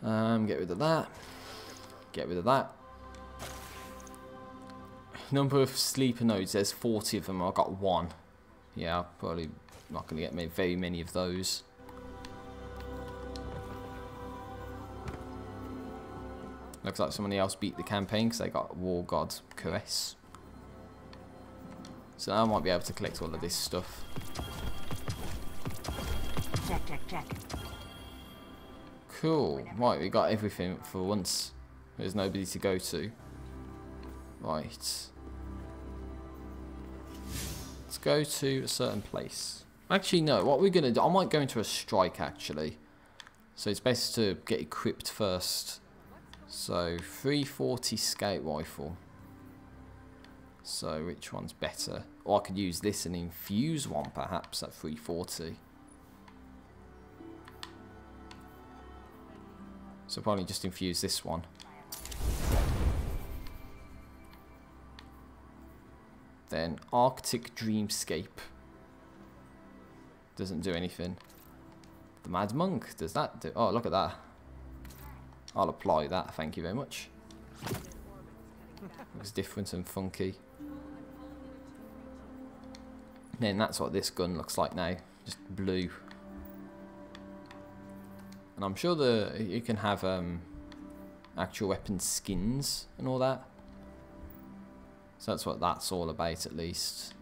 Speaker 1: Get rid of that. Get rid of that. Number of sleeper nodes, there's 40 of them. I got 1. Yeah, I'm probably not going to get very many of those. Looks like somebody else beat the campaign because they got War God Caress. So now I might be able to collect all of this stuff.
Speaker 3: Check.
Speaker 1: Cool. Right, we got everything for once. There's nobody to go to. Right. Let's go to a certain place. Actually, no. What we're going to do... I might go into a strike, actually. So it's best to get equipped first. So, 340 scout rifle. So, which one's better? Or I could use this and infuse one, perhaps, at 340. So, probably just infuse this one. Then, Arctic Dreamscape. Doesn't do anything. The Mad Monk, does that do... Oh, look at that. I'll apply that, thank you very much. Looks different and funky. Then that's what this gun looks like now, just blue. And I'm sure you can have actual weapon skins and all that. So that's what that's all about, at least.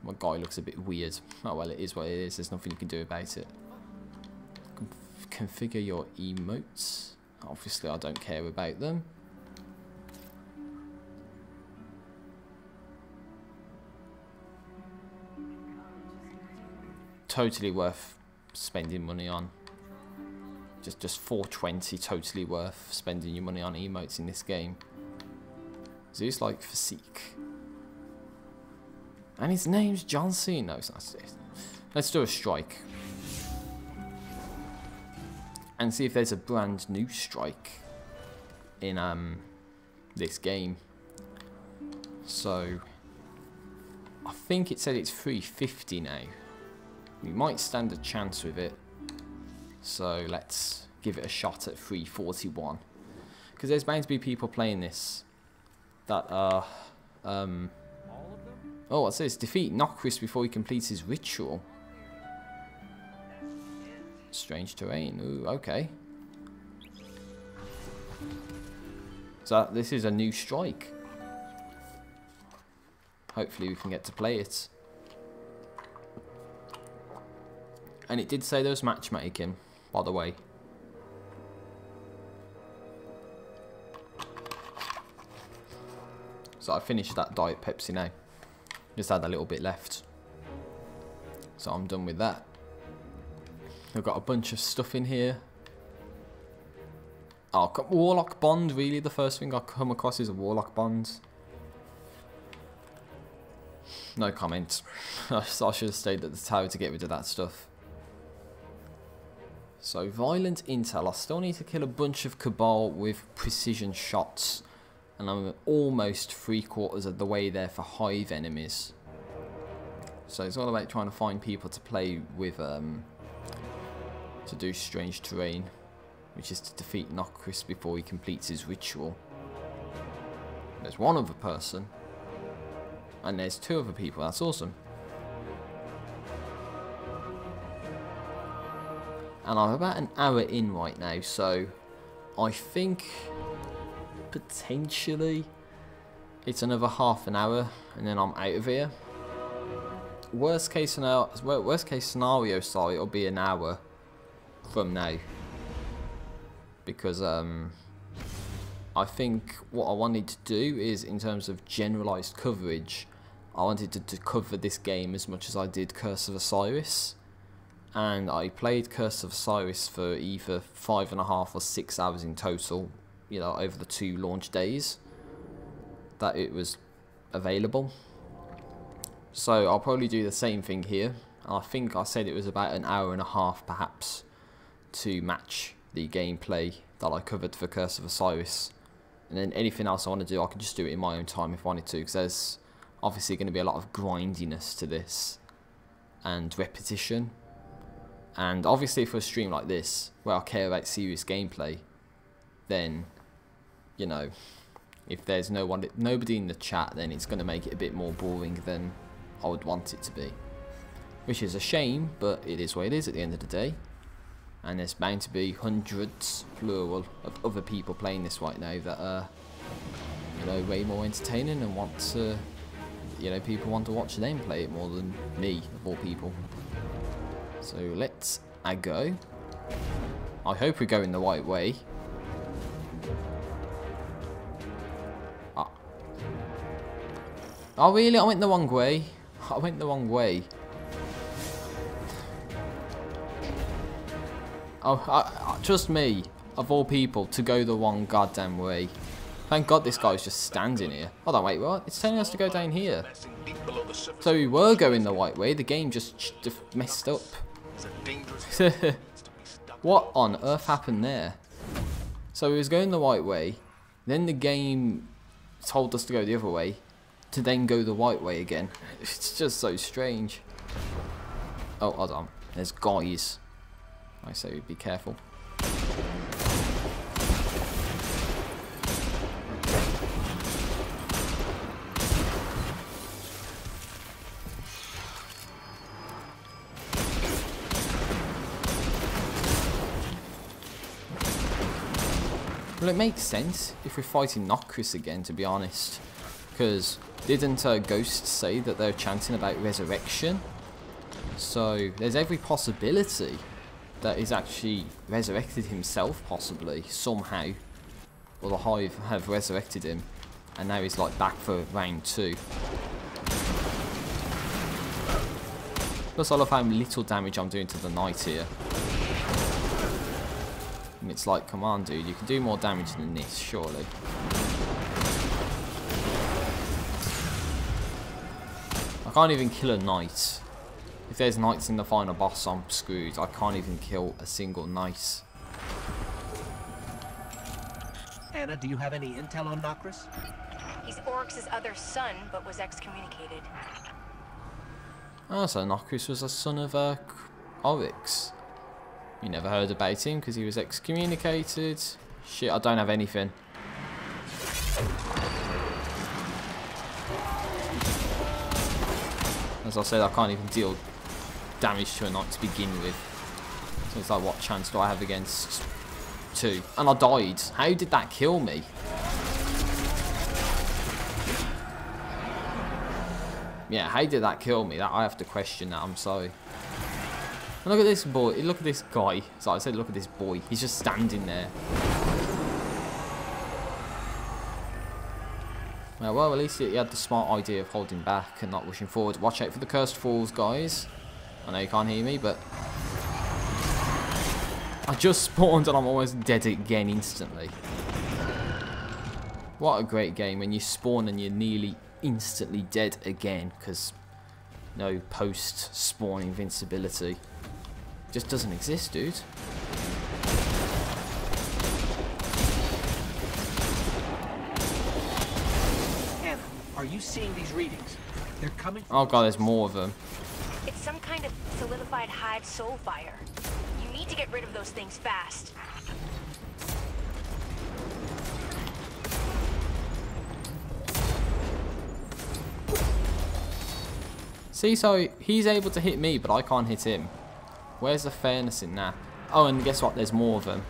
Speaker 1: My guy looks a bit weird. Oh well, it is what it is, there's nothing you can do about it. Configure your emotes. Obviously I don't care about them. Totally worth spending money on. Just 420, totally worth spending your money on emotes in this game. Zeus like physique. And his name's John C. No, it's not. Let's do a strike. And see if there's a brand new strike in this game. So I think it said it's 350 now. We might stand a chance with it. So let's give it a shot at 341. Because there's bound to be people playing this that are oh, what's this? Defeat Nocris before he completes his ritual. Strange terrain. Ooh, okay. So this is a new strike. Hopefully we can get to play it. And it did say there was matchmaking, by the way. So I finished that Diet Pepsi now. Just had a little bit left. So I'm done with that. I've got a bunch of stuff in here. Oh, Warlock Bond, really? The first thing I come across is a Warlock Bond. No comment. I should have stayed at the tower to get rid of that stuff. So, Violent Intel. I still need to kill a bunch of Cabal with precision shots. And I'm almost 3/4 of the way there for Hive enemies. So it's all about trying to find people to play with, to do strange terrain. Which is to defeat Nocris before he completes his ritual. There's one other person. And there's 2 other people. That's awesome. And I'm about an hour in right now, so I think potentially it's another half an hour and then I'm out of here. Worst case scenario, sorry, it'll be an hour from now. Because I think what I wanted to do is, in terms of generalised coverage, I wanted to cover this game as much as I did Curse of Osiris. And I played Curse of Osiris for either 5.5 or 6 hours in total, you know, over the 2 launch days that it was available. So I'll probably do the same thing here. I think I said it was about an hour and a half perhaps to match the gameplay that I covered for Curse of Osiris. And then anything else I want to do, I can just do it in my own time if I wanted to, because there's obviously going to be a lot of grindiness to this and repetition. And obviously for a stream like this, where I care about serious gameplay, then, you know, if there's nobody in the chat, then it's going to make it a bit more boring than I would want it to be. Which is a shame, but it is what it is at the end of the day. And there's bound to be hundreds, plural, of other people playing this right now that are, you know, way more entertaining and want to, you know, people want to watch them play it more than me, of all people. So let's go. I hope we're going the right way. Oh really? I went the wrong way. I went the wrong way. Oh, trust me, of all people, to go the wrong goddamn way. Thank God this guy's just standing here. Hold on, wait, what? It's telling us to go down here. So we were going the right way, the game just messed up. What on earth happened there? So we was going the right way, then the game told us to go the other way, to then go the right way again. It's just so strange. Oh, hold on. There's guys. I say be careful. Well, it makes sense if we're fighting Nocris again, to be honest. Because didn't Ghost say that they're chanting about resurrection? So there's every possibility that he's actually resurrected himself, possibly, somehow. Or the Hive have resurrected him. And now he's like back for round 2. Plus I love how little damage I'm doing to the knight here. And it's like, come on dude, you can do more damage than this, surely. I can't even kill a knight. If there's knights in the final boss, I'm screwed. I can't even kill a single knight.
Speaker 2: Anna, do you have any intel on Nocris?
Speaker 3: He's Oryx's other son, but was excommunicated.
Speaker 1: Oh, so Nocris was a son of Oryx. You never heard about him because he was excommunicated. Shit, I don't have anything. As I said, I can't even deal damage to a knight to begin with. So it's like, what chance do I have against 2? And I died. How did that kill me? Yeah, how did that kill me? That I have to question that. I'm sorry. And look at this boy. Look at this guy. So I said, look at this boy. He's just standing there. Well, at least he had the smart idea of holding back and not rushing forward. Watch out for the cursed falls, guys. I know you can't hear me, but I just spawned and I'm almost dead again instantly. What a great game when you spawn and you're nearly instantly dead again because no post-spawn invincibility. Just doesn't exist, dude.
Speaker 2: Anna, are you seeing these readings? They're coming from...
Speaker 1: Oh god, there's more of them.
Speaker 3: It's some kind of solidified hive soul fire. You need to get rid of those things fast.
Speaker 1: See, so he's able to hit me, but I can't hit him. Where's the fairness in that? Oh, and guess what? There's more of them.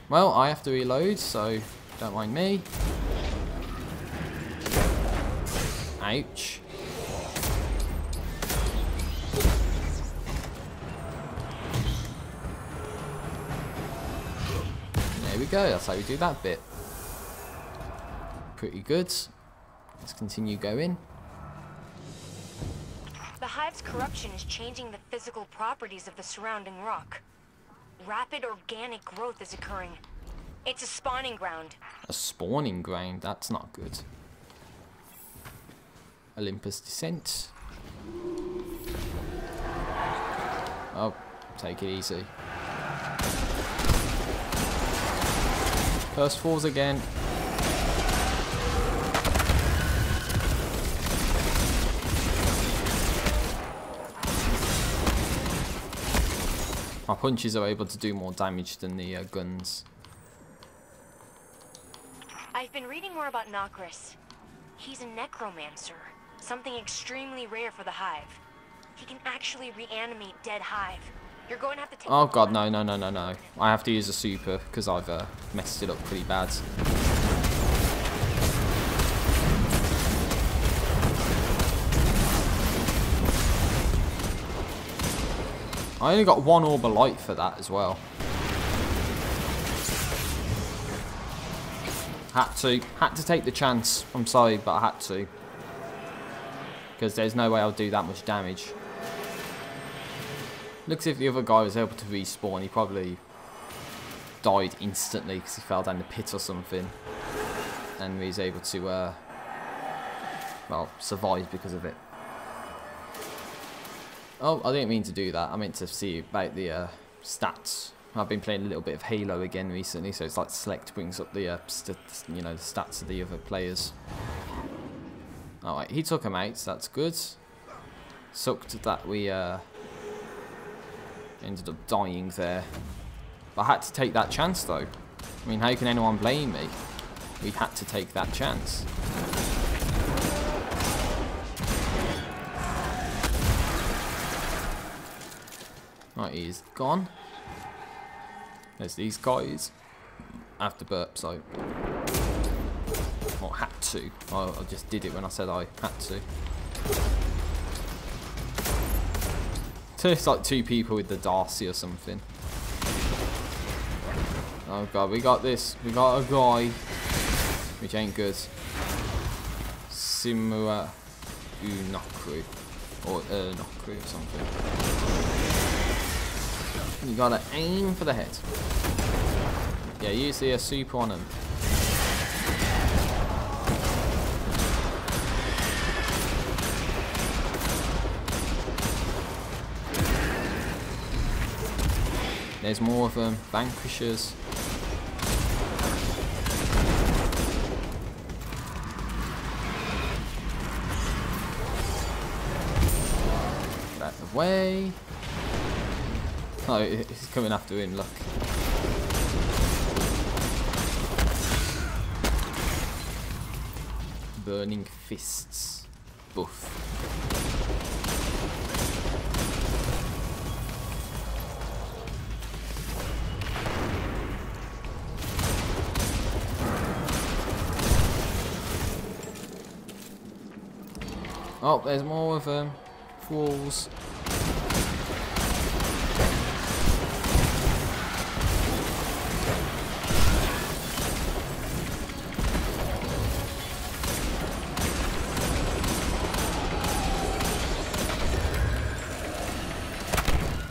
Speaker 1: Well, I have to reload, so don't mind me. Ouch. There we go, that's how we do that bit. Pretty good. Let's continue going.
Speaker 3: The hive's corruption is changing the physical properties of the surrounding rock. Rapid organic growth is occurring. It's a spawning ground.
Speaker 1: A spawning ground? That's not good. Olympus Descent. Oh, take it easy. First falls again. My punches are able to do more damage than the guns.
Speaker 3: I've been reading more about Nokris. He's a necromancer, something extremely rare for the hive. He can actually reanimate dead hive. You're going to have to take...
Speaker 1: Oh god, no. I have to use a super because I've messed it up pretty bad. I only got one orb of light for that as well. Had to take the chance. I'm sorry, but I had to. Because there's no way I'll do that much damage. Looks as if the other guy was able to respawn. He probably died instantly because he fell down the pit or something. And he's able to, well, survive because of it. Oh, I didn't mean to do that. I meant to see about the stats. I've been playing a little bit of Halo again recently, so it's like select brings up the, the stats of the other players. Alright, he took him out, so that's good. Sucked that we ended up dying there. But I had to take that chance, though. I mean, how can anyone blame me? We had to take that chance. Right, he's gone. There's these guys. I have to burp, so... Or had to. I just did it when I said I had to. So it's like two people with the Darcy or something. Oh god, we got this. We got a guy. Which ain't good. Simua Unokru. Or Nokru or something. You gotta aim for the head. Yeah, use the super on him. There's more of them. Vanquishers. Get out of the way. Oh, he's coming after him, look. Burning fists. Buff. Oh, there's more of them. Thralls.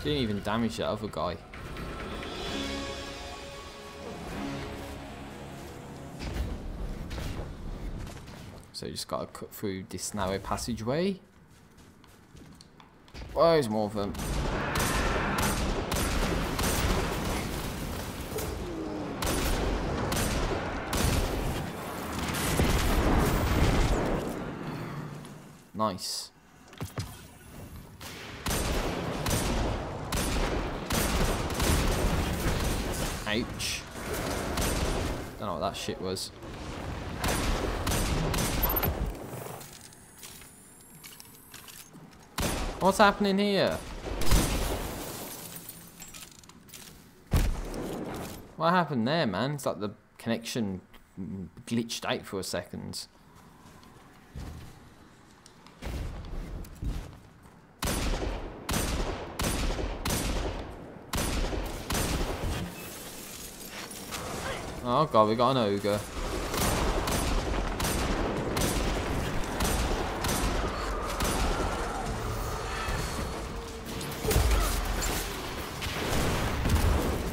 Speaker 1: Didn't even damage that other guy. So you just gotta cut through this narrow passageway. Oh, there's more of them. Nice. Ouch. Don't know what that shit was. What's happening here? What happened there, man? It's like the connection glitched out for a second. Oh god, we got an ogre.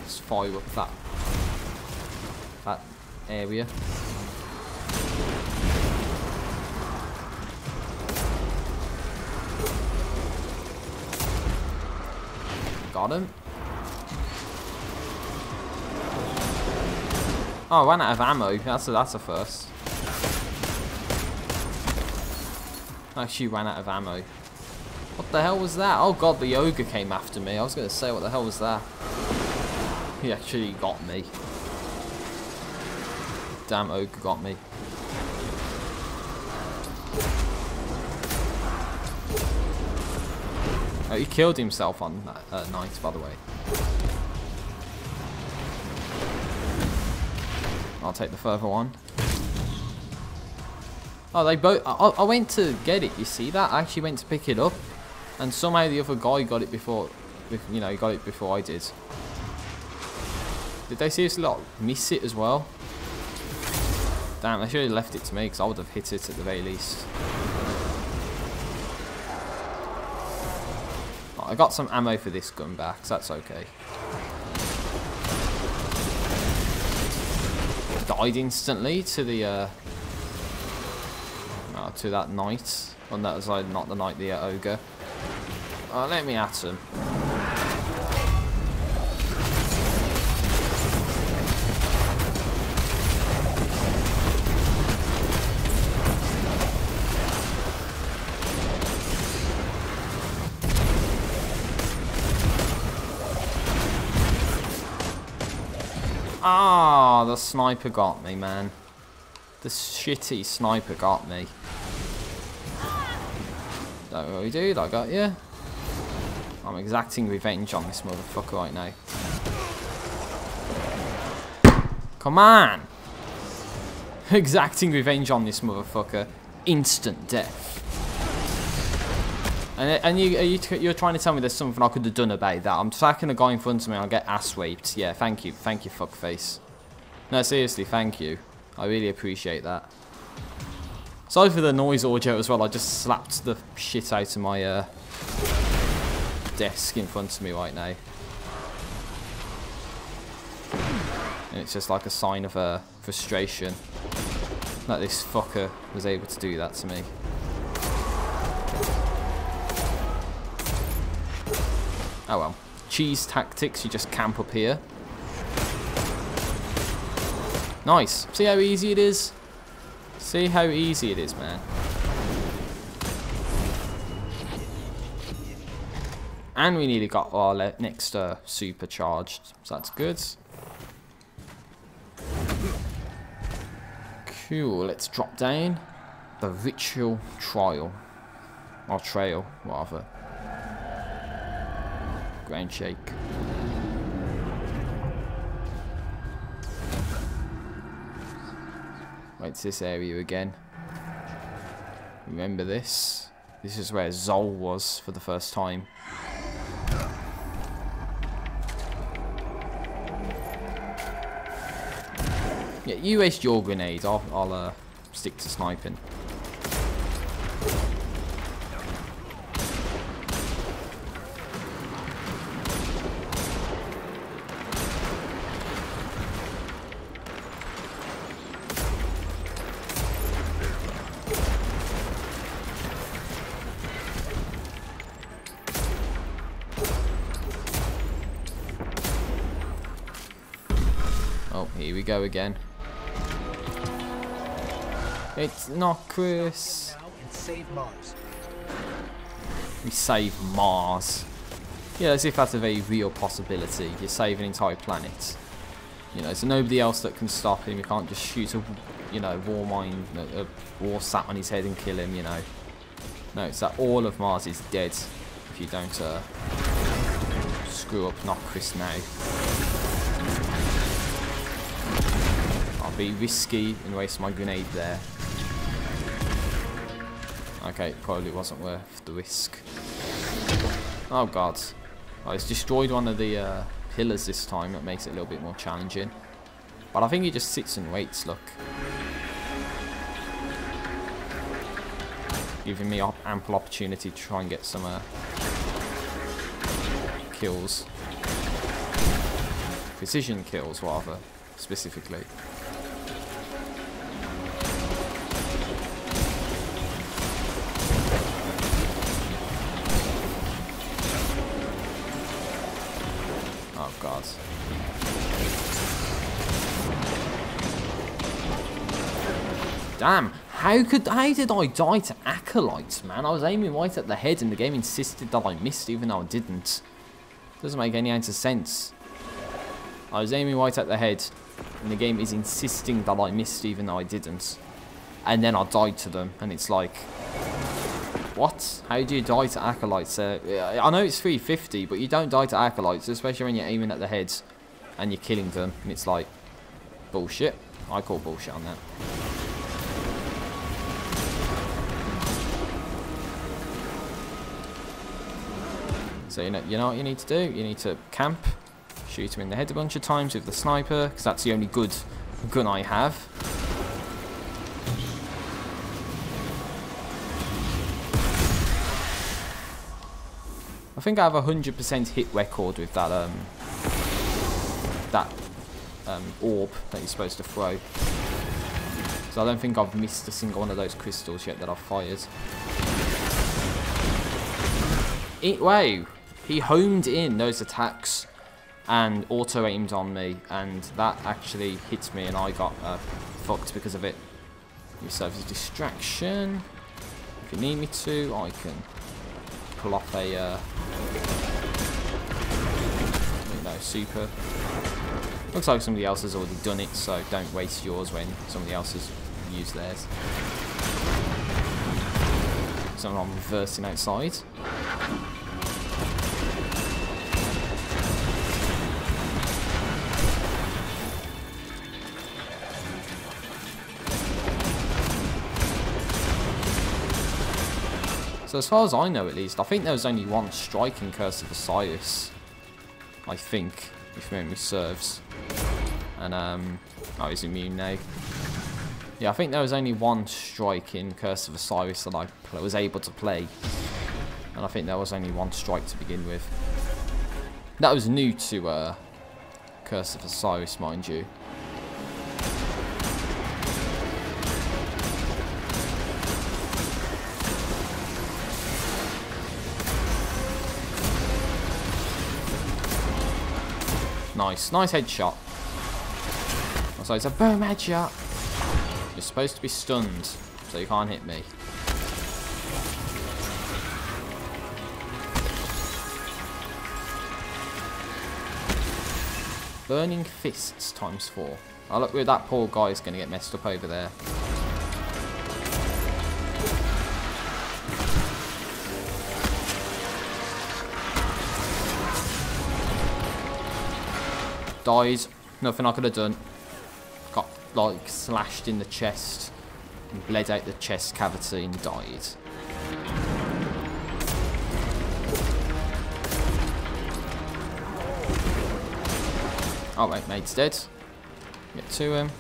Speaker 1: Let's fire up that area. Got him. Oh, I ran out of ammo. That's a first. I actually ran out of ammo. What the hell was that? Oh god, the ogre came after me. I was going to say, what the hell was that? He actually got me. Damn ogre got me. Oh, he killed himself on that night, by the way. I'll take the further one. Oh, they both. I went to get it. You see that? I actually went to pick it up, and somehow the other guy got it before. You know, he got it before I did. Did they seriously like miss it as well? Damn, they should have left it to me because I would have hit it at the very least. Oh, I got some ammo for this gun back, so that's okay. Died instantly to the to that knight. On that side, not the knight, the ogre. Let me at him. Ah, the sniper got me, man. The shitty sniper got me. Don't worry, dude, I got you. I'm exacting revenge on this motherfucker right now. Come on! Exacting revenge on this motherfucker. Instant death. And you're trying to tell me there's something I could have done about that. I'm attacking a guy in front of me and I'll get ass raped. Yeah, thank you, fuckface. No, seriously, thank you. I really appreciate that. Sorry for the noise audio as well. I just slapped the shit out of my desk in front of me right now. And it's just like a sign of frustration that this fucker was able to do that to me. Oh well. Cheese tactics, you just camp up here. Nice. See how easy it is? See how easy it is, man. And we nearly got our next supercharged, so that's good. Cool, let's drop down. The ritual trial. Or trail, rather. Ground shake. Right, it's this area again. Remember this? This is where Zol was for the first time. Yeah, you waste your grenades. I'll stick to sniping. Oh, here we go again. It's not Chris.
Speaker 2: Now and save Mars.
Speaker 1: We save Mars. Yeah, as if that's a very real possibility. You save an entire planet. You know, so nobody else that can stop him. You can't just shoot a, you know, Warmind, a war sat on his head and kill him, you know. No, it's that all of Mars is dead if you don't screw up not Chris now. I'll be risky and waste my grenade there. Okay, probably wasn't worth the risk. Oh god. Oh, it's destroyed one of the pillars this time. That makes it a little bit more challenging. But I think he just sits and waits, look. Giving me ample opportunity to try and get some kills. Precision kills, rather, specifically. Oh god. Damn, how did I die to acolytes, man? I was aiming right at the head and the game insisted that I missed even though I didn't. Doesn't make any ounce of sense. I was aiming right at the head and the game is insisting that I missed even though I didn't. And then I died to them and it's like, what? How do you die to acolytes? I know it's 350, but you don't die to acolytes, especially when you're aiming at the heads and you're killing them. And it's like, bullshit. I call bullshit on that. So you know what you need to do? You need to camp, shoot him in the head a bunch of times with the sniper, because that's the only good gun I have. I think I have a 100% hit record with that orb that you're supposed to throw. So I don't think I've missed a single one of those crystals yet that I've fired. Wow, he homed in those attacks and auto-aimed on me, and that actually hit me and I got fucked because of it. It serves as a distraction. If you need me to, I can pull off a super. Looks like somebody else has already done it, so don't waste yours when somebody else has used theirs. So I'm reversing outside. So as far as I know, at least, I think there was only one strike in Curse of Osiris. I think, if memory serves. And, oh, he's immune now. Yeah, I think there was only one strike in Curse of Osiris that I was able to play. And I think there was only one strike to begin with. That was new to Curse of Osiris, mind you. Nice headshot. So it's a boom headshot. You're supposed to be stunned, so you can't hit me. Burning fists ×4. Oh, look, that poor guy's going to get messed up over there. Died. Nothing I could have done. Got, like, slashed in the chest. And bled out the chest cavity and died. Oh, wait, mate's dead. Get to him.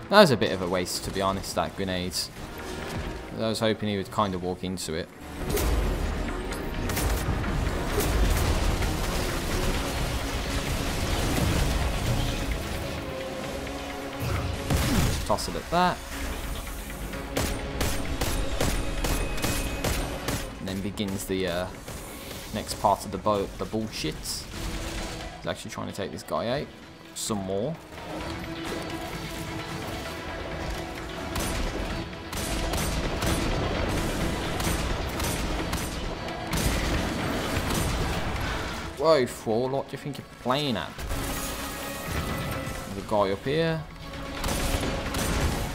Speaker 1: That was a bit of a waste, to be honest, that grenade. I was hoping he would kind of walk into it. Toss it at that. And then begins the next part of the bullshit. He's actually trying to take this guy out. Some more. Whoa, Thor, what do you think you're playing at? There's a guy up here.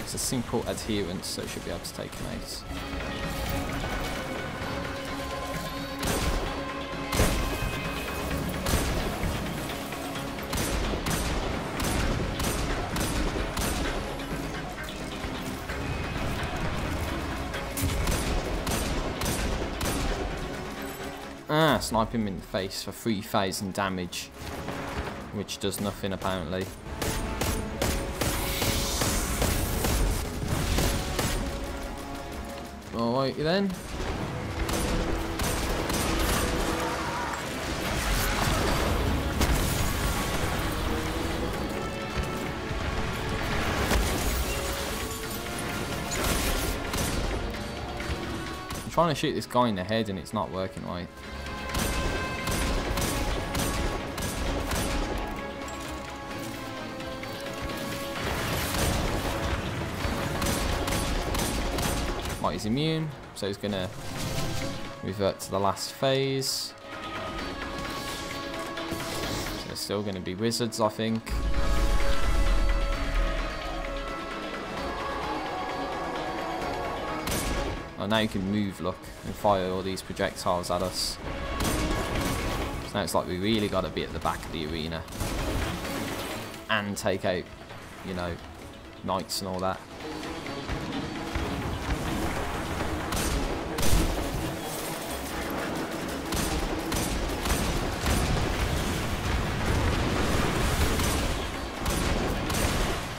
Speaker 1: It's a simple adherence, so you should be able to take him out. Snipe him in the face for 3,000 damage, which does nothing apparently. Alright then. I'm trying to shoot this guy in the head and it's not working right. He's immune, so he's gonna revert to the last phase. So there's still gonna be wizards, I think. Oh, now you can move, look, and fire all these projectiles at us. So now it's like we really gotta be at the back of the arena and take out, you know, knights and all that.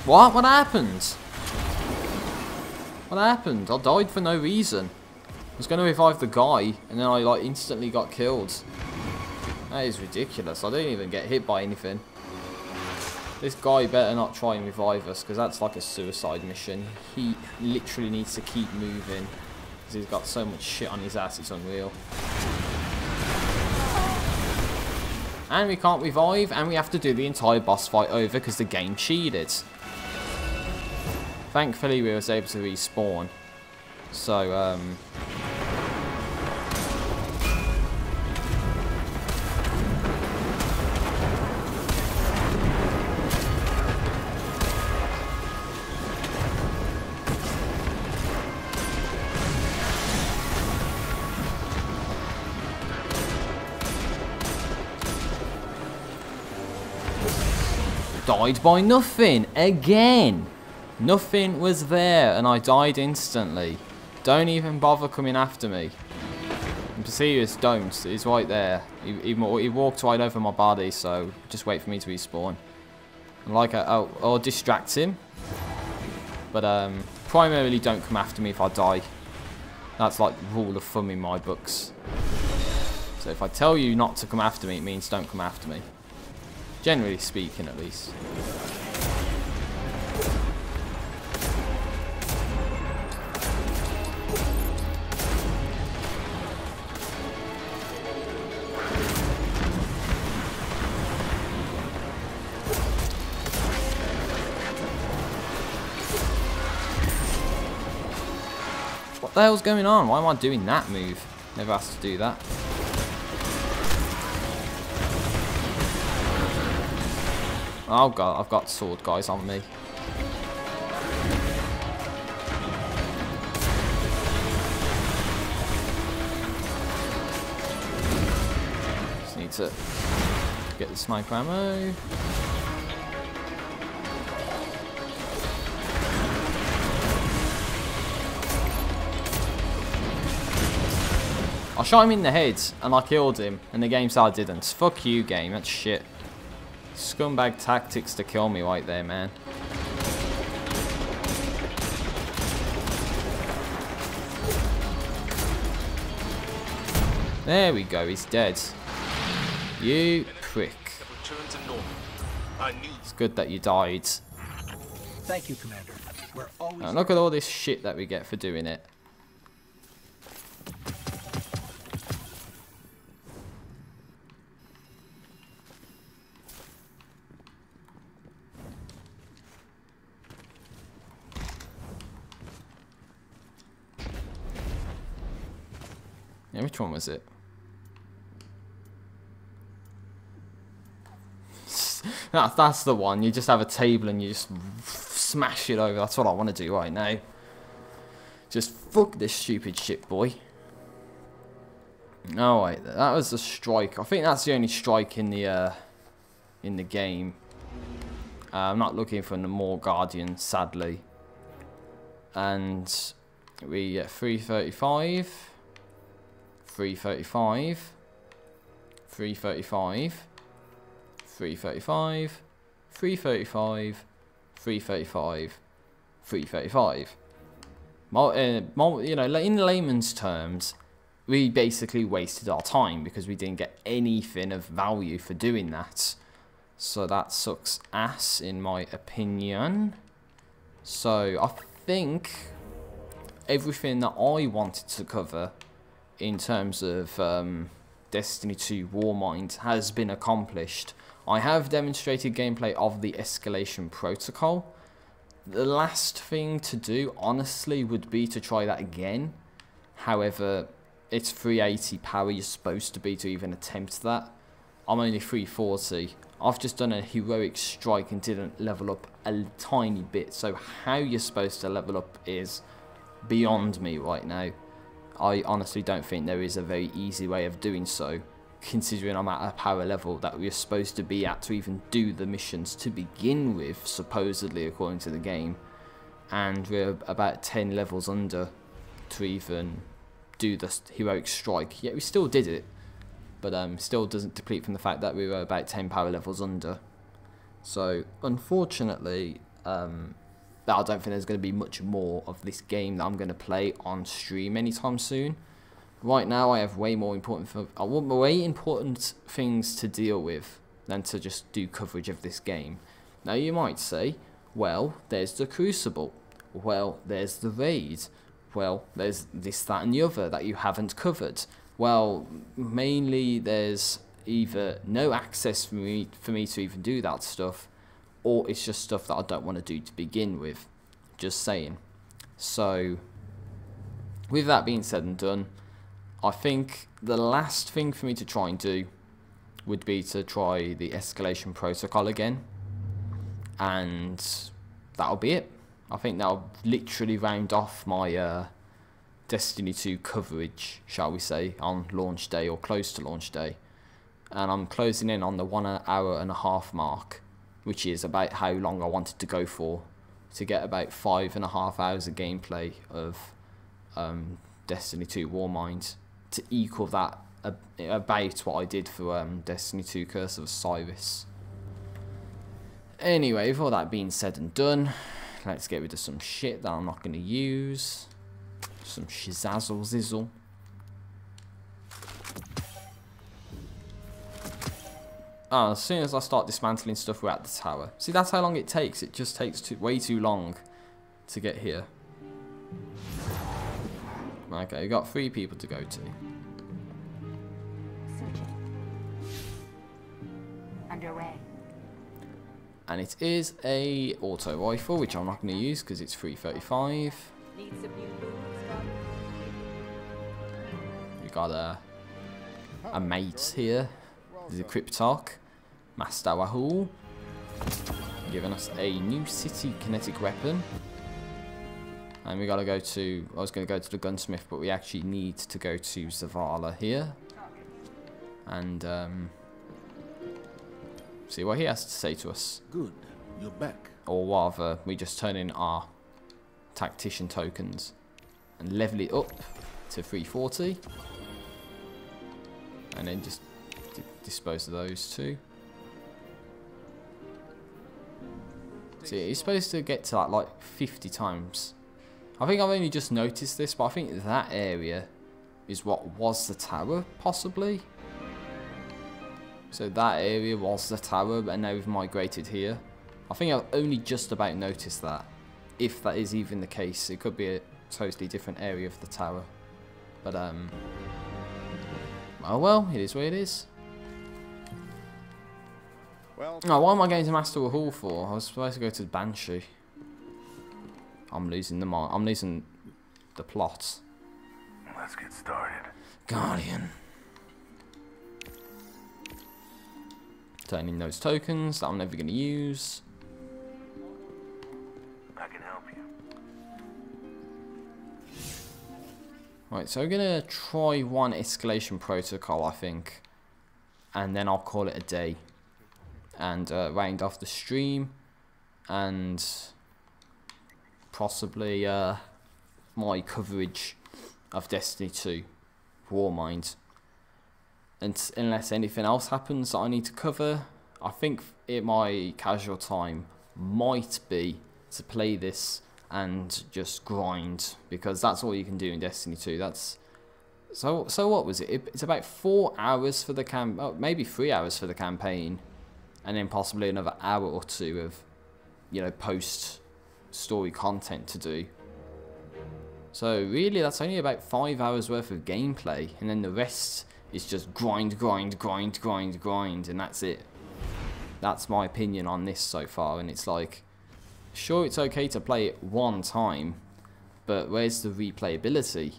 Speaker 1: What? What happened? What happened? I died for no reason. I was going to revive the guy, and then I like instantly got killed. That is ridiculous. I didn't even get hit by anything. This guy better not try and revive us, because that's like a suicide mission. He literally needs to keep moving, because he's got so much shit on his ass, it's unreal. And we can't revive, and we have to do the entire boss fight over, because the game cheated. Thankfully, we was able to respawn. So, died by nothing again. Nothing was there, and I died instantly. Don't even bother coming after me. And Perseus, don't. He's right there. He walked right over my body, so just wait for me to respawn. And like, I'll distract him. But primarily, don't come after me if I die. That's like rule of thumb in my books. So if I tell you not to come after me, it means don't come after me. Generally speaking, at least. What the hell's going on? Why am I doing that move? Never asked to do that. Oh god, I've got sword guys on me. Just need to get the sniper ammo. I shot him in the head and I killed him, and the game said I didn't. Fuck you, game. That's shit. Scumbag tactics to kill me right there, man. There we go. He's dead. You prick. It's good that you died.
Speaker 2: Thank you, Commander. We're always...
Speaker 1: Now, look at all this shit that we get for doing it. Yeah, which one was it? That's the one. You just have a table and you just smash it over. That's what I want to do right now. Just fuck this stupid shit, boy. Oh wait, that was the strike. I think that's the only strike in the game. I'm not looking for more Guardians, sadly. And we get 335. 335, 335, 335, 335, 335, 335. You know, in layman's terms, we basically wasted our time because we didn't get anything of value for doing that. So that sucks ass, in my opinion. So I think everything that I wanted to cover in terms of Destiny 2 Warmind has been accomplished. I have demonstrated gameplay of the escalation protocol. The last thing to do, honestly, would be to try that again. However, it's 380 power you're supposed to be to even attempt that. I'm only 340. I've just done a heroic strike and didn't level up a tiny bit. So how you're supposed to level up is beyond me right now. I honestly don't think there is a very easy way of doing so, considering I'm at a power level that we're supposed to be at to even do the missions to begin with, supposedly according to the game, and we're about 10 levels under to even do the heroic strike. Yet we still did it, but still doesn't deplete from the fact that we were about 10 power levels under. So unfortunately, I don't think there's going to be much more of this game that I'm going to play on stream anytime soon. Right now, I have way important things to deal with than to just do coverage of this game. Now, you might say, well, there's the Crucible. Well, there's the Raid. Well, there's this, that, and the other that you haven't covered. Well, mainly there's either no access for me to even do that stuff, or it's just stuff that I don't want to do to begin with. Just saying. So, with that being said and done, I think the last thing for me to try and do would be to try the escalation protocol again. And that'll be it. I think that'll literally round off my Destiny 2 coverage, shall we say, on launch day or close to launch day. And I'm closing in on the 1 hour and a half mark, which is about how long I wanted to go for, to get about 5.5 hours of gameplay of Destiny 2 Warmind, to equal that about what I did for Destiny 2 Curse of Osiris. Anyway, with all that being said and done, let's get rid of some shit that I'm not going to use. Some shizazzle zizzle. Oh, as soon as I start dismantling stuff, we're at the tower. See, that's how long it takes. It just takes way too long to get here. Okay, we've got 3 people to go to.
Speaker 3: Underway.
Speaker 1: And it is a auto rifle, which I'm not going to use because it's 335.
Speaker 5: Need some new moves, Guardian?
Speaker 1: We got a mate here. There's a Cryptarch, Master Wahoo, giving us a new city kinetic weapon. And we gotta go to, I was gonna go to the gunsmith, but we actually need to go to Zavala here. And see what he has to say to us.
Speaker 7: Good, you're back.
Speaker 1: Or rather, we just turn in our tactician tokens and level it up to 340. And then just dispose of those two. See, you're supposed to get to like 50 times. I think I've only just noticed this, but I think that area is what was the tower, possibly. So that area was the tower, and now we've migrated here. I think I've only just about noticed that. If that is even the case, it could be a totally different area of the tower. But, oh well, it is what it is.
Speaker 6: Well,
Speaker 1: Oh, why am I going to Master Hall for? I was supposed to go to Banshee. I'm losing the plot.
Speaker 8: Let's get started.
Speaker 1: Guardian. Turn in those tokens that I'm never going to use.
Speaker 8: I can help you.
Speaker 1: Right, so we're going to try one escalation protocol, I think. And then I'll call it a day. And round off the stream. And possibly my coverage of Destiny 2, Warmind. And unless anything else happens that I need to cover, I think my casual time might be to play this and just grind, because that's all you can do in Destiny 2. That's so what was it? It's about 4 hours for the maybe 3 hours for the campaign, and then possibly another hour or two of, you know, post story content to do. So really that's only about 5 hours worth of gameplay, and then the rest is just grind, and that's it. That's my opinion on this so far. And it's like, sure, it's okay to play it one time, but where's the replayability?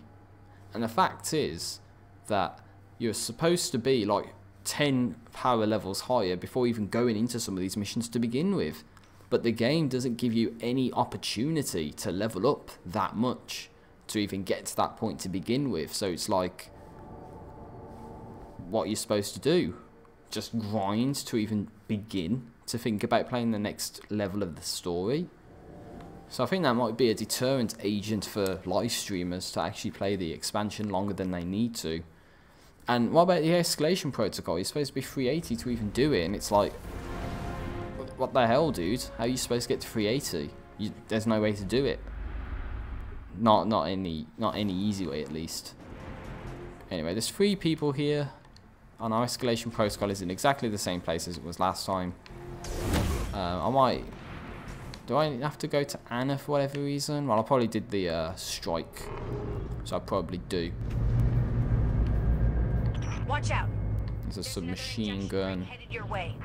Speaker 1: And the fact is that you're supposed to be like 10 power levels higher before even going into some of these missions to begin with. But the game doesn't give you any opportunity to level up that much to even get to that point to begin with. So it's like, what you're supposed to do? Just grind to even begin to think about playing the next level of the story. So I think that might be a deterrent agent for live streamers to actually play the expansion longer than they need to. And what about the escalation protocol? You're supposed to be 380 to even do it, and it's like, what the hell, dude? How are you supposed to get to 380? There's no way to do it. Not any easy way, at least. Anyway, there's 3 people here. And our escalation protocol is in exactly the same place as it was last time. Do I have to go to Anna for whatever reason? Well, I probably did the strike, so I probably do.
Speaker 3: Watch out.
Speaker 1: There's a submachine gun.
Speaker 3: Headed your way.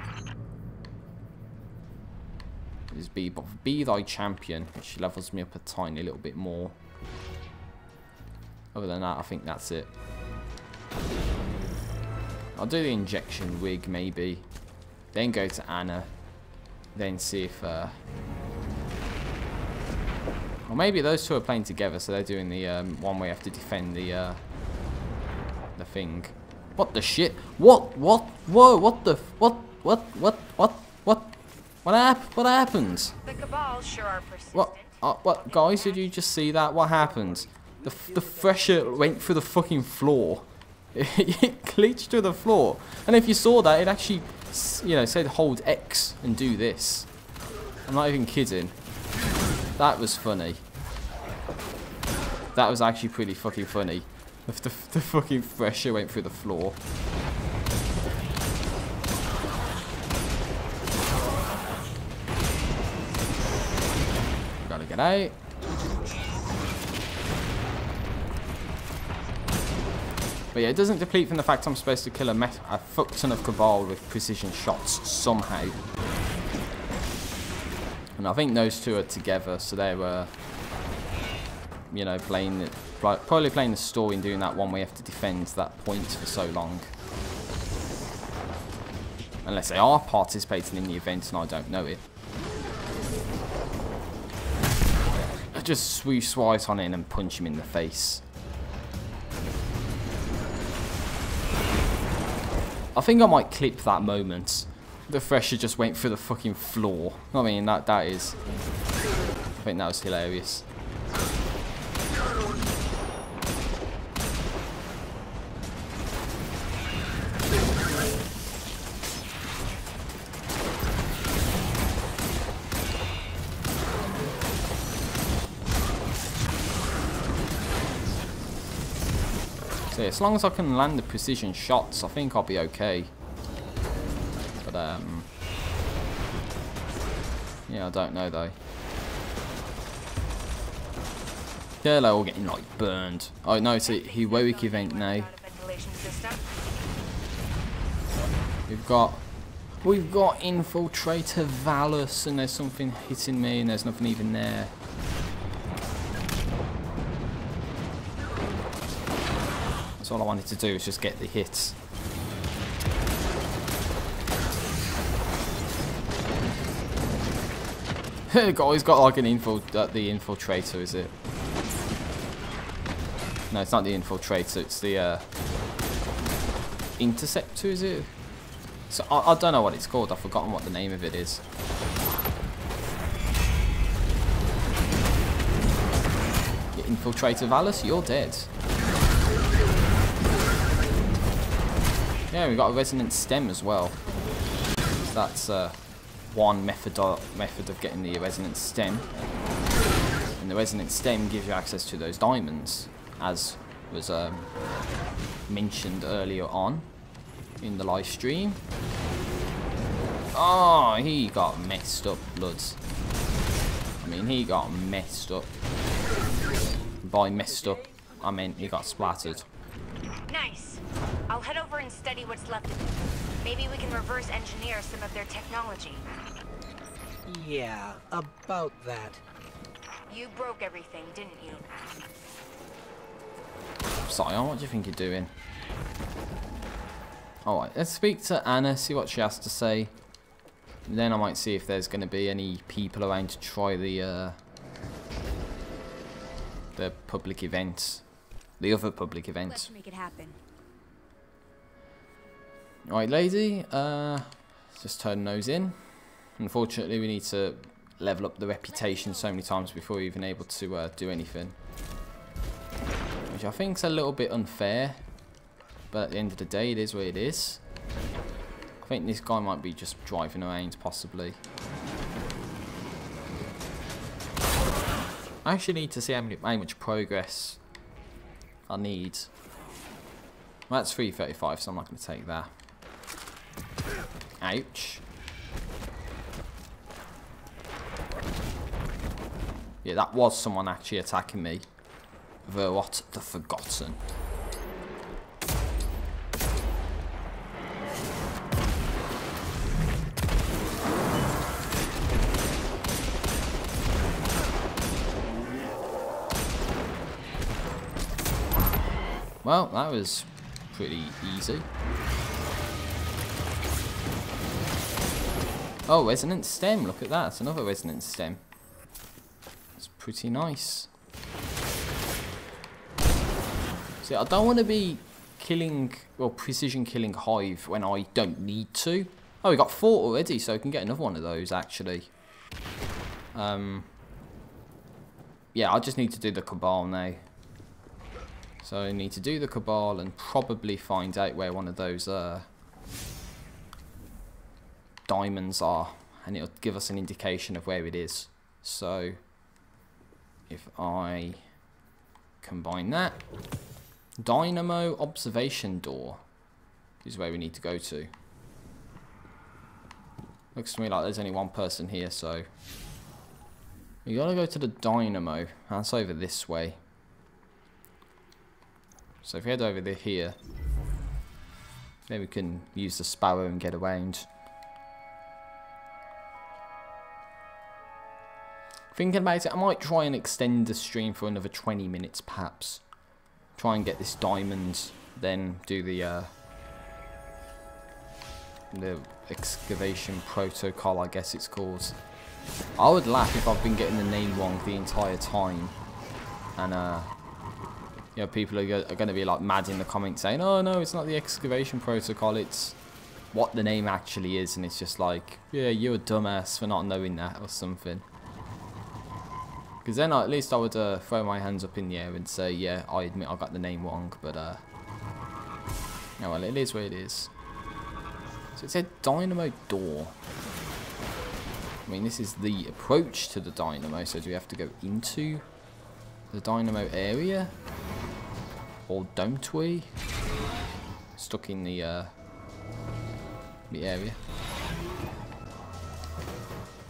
Speaker 1: There's be thy champion, which levels me up a tiny little bit more. Other than that, I think that's it. I'll do the injection wig, maybe. Then go to Anna. Then see if... Or maybe those two are playing together, so they're doing the one where you have to defend the thing. What the shit? What? Whoa, what the... What happened?
Speaker 3: The Cabal sure are persistent.
Speaker 1: What? Guys, did you just see that? What happened? The Thresher went through the fucking floor. It glitched to the floor, and if you saw that, it actually, you know, said hold X and do this. I'm not even kidding. That was funny. That was actually pretty fucking funny. The fucking Thresher went through the floor. Gotta get out. But yeah, it doesn't deplete from the fact I'm supposed to kill a fuck ton of Cabal with precision shots somehow. And I think those two are together, so they were, you know, probably playing the story and doing that one where you have to defend that point for so long. Unless they are participating in the event and I don't know it. I just swoosh right on in and punch him in the face. I think I might clip that moment. The Thresher just went through the fucking floor. I mean, that is... I think that was hilarious. So yeah, as long as I can land the precision shots, I think I'll be okay. But yeah, I don't know though. They're all getting like burned. Oh no, it's a heroic event now. We've got Infiltrator Valus, and there's something hitting me, and there's nothing even there. That's all I wanted to do, was just get the hits. He's got like an the infiltrator, is it? No, it's not the infiltrator, it's the interceptor, is it? So I don't know what it's called, I've forgotten what the name of it is. Infiltrator Valus, you're dead. Yeah, we got a resonant stem as well. That's one method of getting the resonant stem. And the resonant stem gives you access to those diamonds, as was mentioned earlier on in the live stream. Oh, he got messed up, bloods. I mean, he got messed up. By messed up, I meant he got splattered.
Speaker 3: Nice. I'll head over and study what's left of it. Maybe we can reverse engineer some of their technology.
Speaker 2: Yeah, about that.
Speaker 3: You broke everything, didn't you?
Speaker 1: Sion, what do you think you're doing? Alright, let's speak to Anna, see what she has to say. And then I might see if there's going to be any people around to try the public event. The other public event.
Speaker 5: Let's make it happen.
Speaker 1: Right, lady, just turn those in. Unfortunately, we need to level up the reputation so many times before we're even able to do anything. Which I think is a little bit unfair. But at the end of the day, it is what it is. I think this guy might be just driving around, possibly. I actually need to see how much progress I need. Well, that's 335, so I'm not going to take that. Ouch. Yeah, that was someone actually attacking me. Verot the Forgotten. Well, that was pretty easy. Oh, resonant stem, look at that. It's another resonant stem. It's pretty nice. See, I don't want to be killing, well, precision killing Hive when I don't need to. Oh, we got 4 already, so we can get another one of those, actually. Yeah, I just need to do the Cabal now. So I need to do the Cabal and probably find out where one of those diamonds are, and it'll give us an indication of where it is. So if I combine that, Dynamo Observation Door is where we need to go to. Looks to me like there's only one person here, so we gotta go to the Dynamo. That's over this way. So if we head over here, then we can use the Sparrow and get around. Thinking about it, I might try and extend the stream for another 20 minutes perhaps. Try and get this diamond, then do the the excavation protocol, I guess it's called. I would laugh if I've been getting the name wrong the entire time, and you know, people are going to be like mad in the comments saying, "Oh no, it's not the excavation protocol, it's what the name actually is," and it's just like, yeah, you're a dumbass for not knowing that or something. Because then at least I would throw my hands up in the air and say, yeah, I admit I got the name wrong, but oh well, it is what it is. So it said dynamo door. I mean, this is the approach to the dynamo, so do we have to go into the dynamo area? Or don't we? Stuck in the area.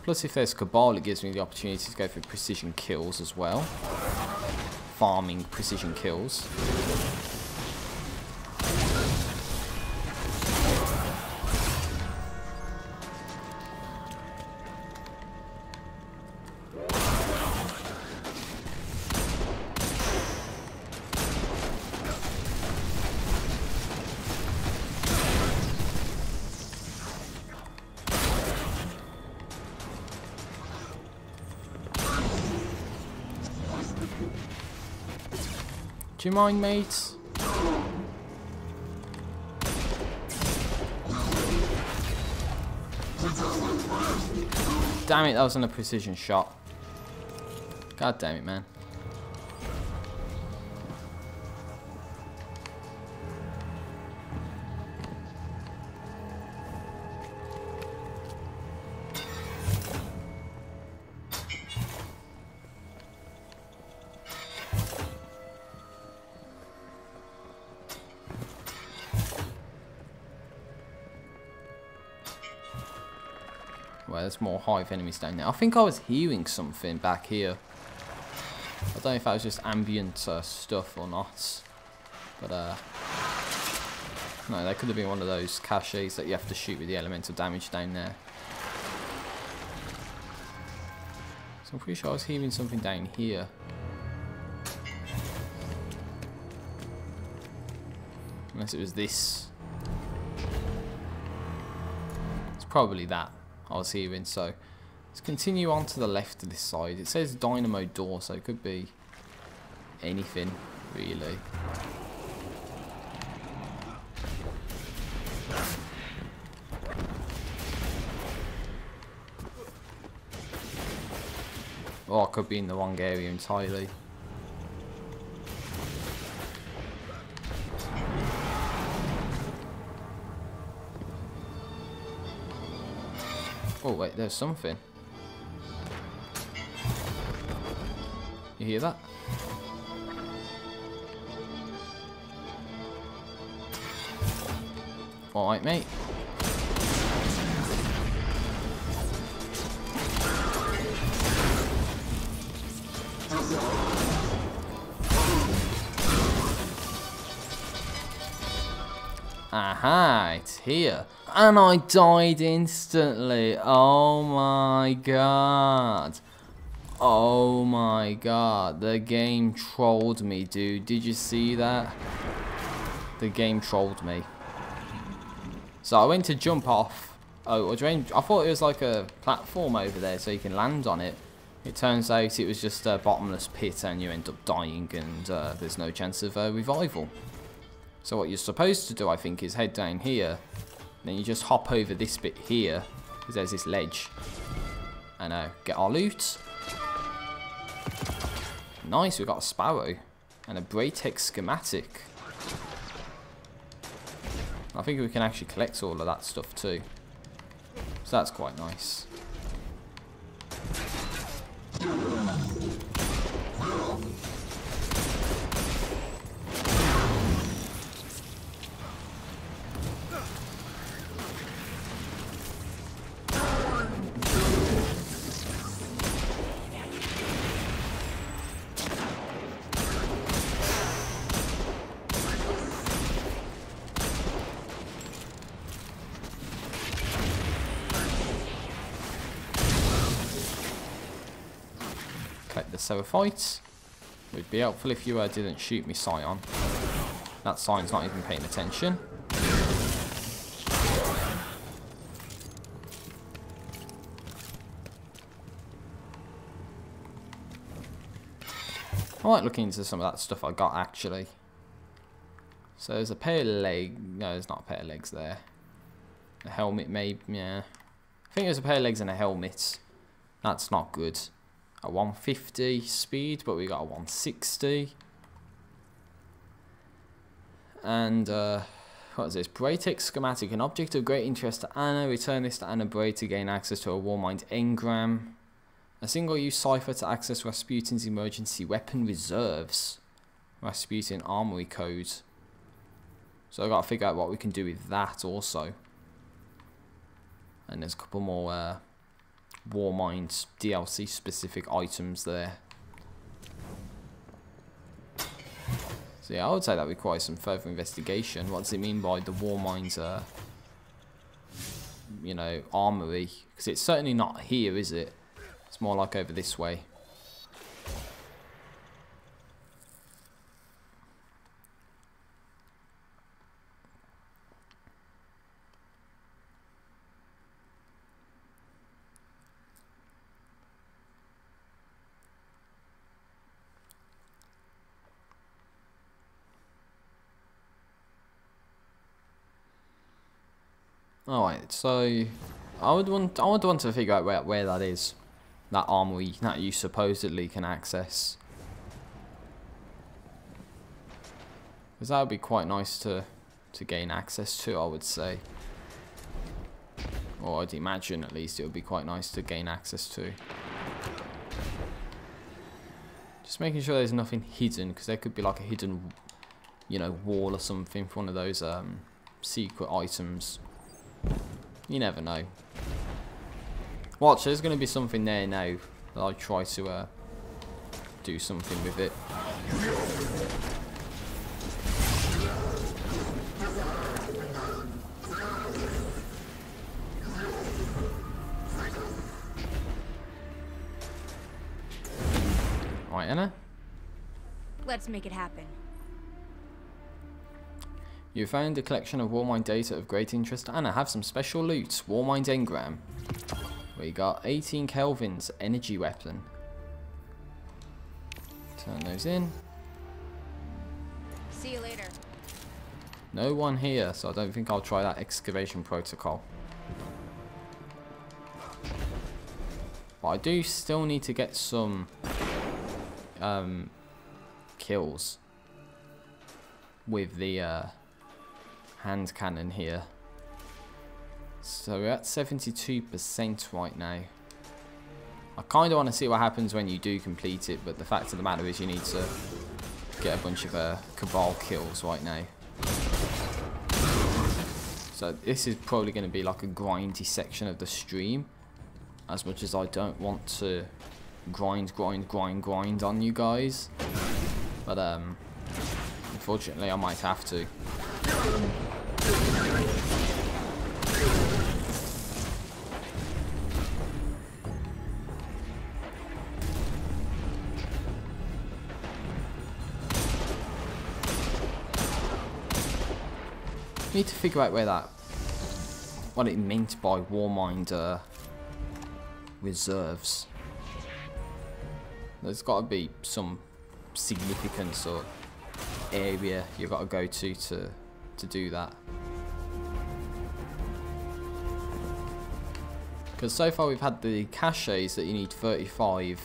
Speaker 1: Plus, if there's Cabal, it gives me the opportunity to go for precision kills as well. Farming precision kills. Do you mind, mates? Damn it, that wasn't a precision shot. God damn it, man. Well, there's more hive enemies down there. I think I was hearing something back here. I don't know if that was just ambient stuff or not. But, no, that could have been one of those caches that you have to shoot with the elemental damage down there. So I'm pretty sure I was hearing something down here. Unless it was this. It's probably that I was hearing. So let's continue on to the left of this side. It says dynamo door, so it could be anything really. Or I could be in the wrong area entirely. Oh wait, there's something. You hear that? Alright, mate. Aha, it's here. And I died instantly. Oh my god. Oh my god. The game trolled me, dude. Did you see that? The game trolled me. So I went to jump off. Oh, I thought it was like a platform over there so you can land on it. It turns out it was just a bottomless pit and you end up dying and there's no chance of revival. So what you're supposed to do, I think, is head down here. Then you just hop over this bit here, because there's this ledge. And get our loot. Nice, we've got a sparrow. And a Braytech schematic. I think we can actually collect all of that stuff too. So that's quite nice. Collect the Seraphites. It would be helpful if you didn't shoot me, Scion. That Scion's not even paying attention. I might look into some of that stuff I got actually. So there's a pair of legs. No, there's not a pair of legs there. A helmet, maybe. Yeah. I think there's a pair of legs and a helmet. That's not good. A 150 speed, but we got a 160. And, what is this? Braytech schematic. An object of great interest to Anna. Return this to Anna Bray to gain access to a Warmind engram. A single-use cipher to access Rasputin's emergency weapon reserves. Rasputin armory code. So I've got to figure out what we can do with that also. And there's a couple more Warmind DLC specific items there. So yeah, I would say that requires some further investigation. What does it mean by the Warmind's, you know, armory? Because it's certainly not here, is it? It's more like over this way. Alright, so I would want to figure out where that is. That armory that you supposedly can access. Because that would be quite nice to gain access to, I would say. Or I'd imagine at least it would be quite nice to gain access to. Just making sure there's nothing hidden, because there could be like a hidden, you know, wall or something for one of those secret items. You never know. Watch, there's going to be something there now that I try to do something with it. Alright, Anna.
Speaker 5: Let's make it happen.
Speaker 1: You found a collection of Warmind data of great interest. Anna, have some special loot. Warmind engram. We got 18 Kelvin's energy weapon. Turn those in.
Speaker 5: See you later.
Speaker 1: No one here, so I don't think I'll try that excavation protocol. But I do still need to get some kills with the hand cannon here. So we're at 72% right now. I kind of want to see what happens when you do complete it, but the fact of the matter is you need to get a bunch of Cabal kills right now. So this is probably going to be like a grindy section of the stream, as much as I don't want to grind on you guys. But unfortunately I might have to. Need to figure out what it meant by Warmind reserves. There's got to be some significance or area you've got to go to do that. Because so far we've had the caches that you need 35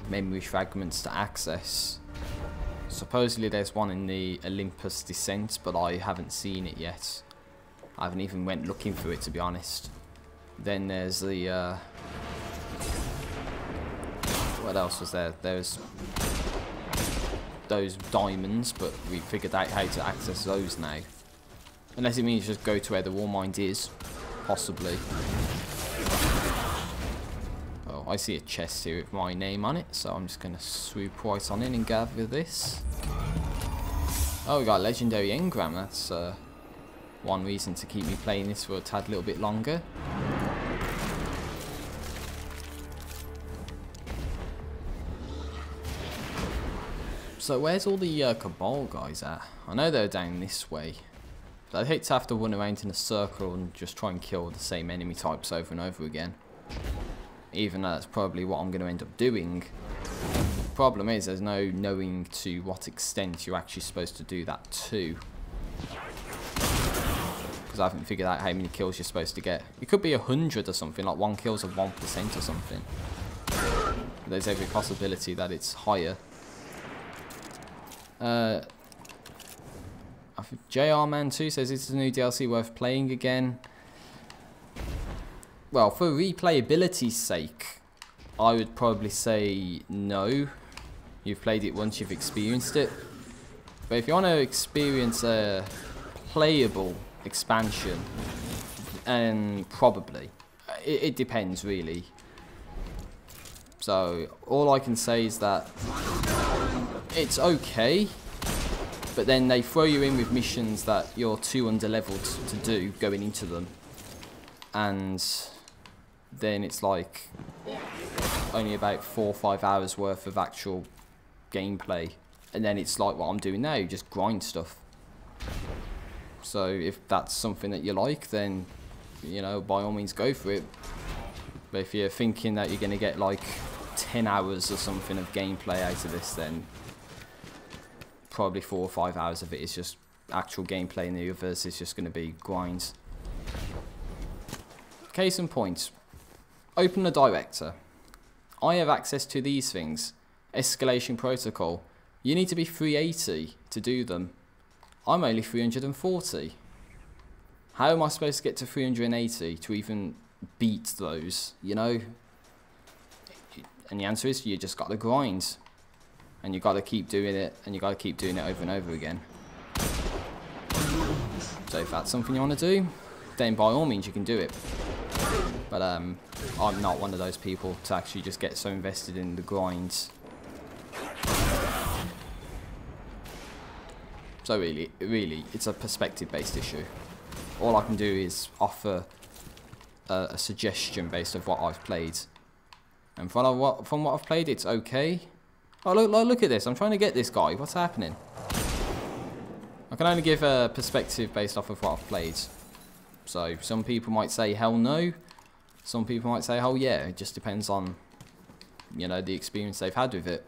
Speaker 1: memory fragments to access. Supposedly there's one in the Olympus Descent, but I haven't seen it yet. I haven't even went looking for it, to be honest. Then there's the what else was there? There's those diamonds, but we figured out how to access those now. Unless it means just go to where the Warmind is, possibly. Oh, I see a chest here with my name on it, so I'm just going to swoop right on in and gather this. Oh, we got a legendary engram. That's one reason to keep me playing this for a tad little bit longer. So where's all the Cabal guys at? I know they're down this way. But I'd hate to have to run around in a circle and just try and kill the same enemy types over and over again. Even though that's probably what I'm going to end up doing. Problem is, there's no knowing to what extent you're actually supposed to do that too. Because I haven't figured out how many kills you're supposed to get. It could be 100 or something, like 1 kill's of 1% or something. There's every possibility that it's higher. JR Man 2 says it's the new DLC worth playing again. Well, for replayability's sake, I would probably say no. You've played it once, you've experienced it. But if you want to experience a playable expansion, and probably, it depends really. So all I can say is that it's okay, but then they throw you in with missions that you're too underleveled to do going into them, and then it's like only about 4 or 5 hours worth of actual gameplay, and then it's like what I'm doing now, just grind stuff. So if that's something that you like, then, you know, by all means go for it. But if you're thinking that you're going to get like 10 hours or something of gameplay out of this, then probably 4 or 5 hours of it is just actual gameplay, and the others is just going to be grinds. Case in point, open the director. I have access to these things. Escalation protocol. You need to be 380 to do them. I'm only 340. How am I supposed to get to 380 to even beat those, you know? And the answer is you just got to grind. And you got to keep doing it, and you got to keep doing it over and over again. So if that's something you want to do, then by all means you can do it. But I'm not one of those people to actually just get so invested in the grinds. So really, it's a perspective-based issue. All I can do is offer a suggestion based on what I've played. And from what I've played, it's okay. Oh, look at this. I'm trying to get this guy. What's happening? I can only give a perspective based off of what I've played. So some people might say hell no. Some people might say hell yeah. It just depends on, you know, the experience they've had with it.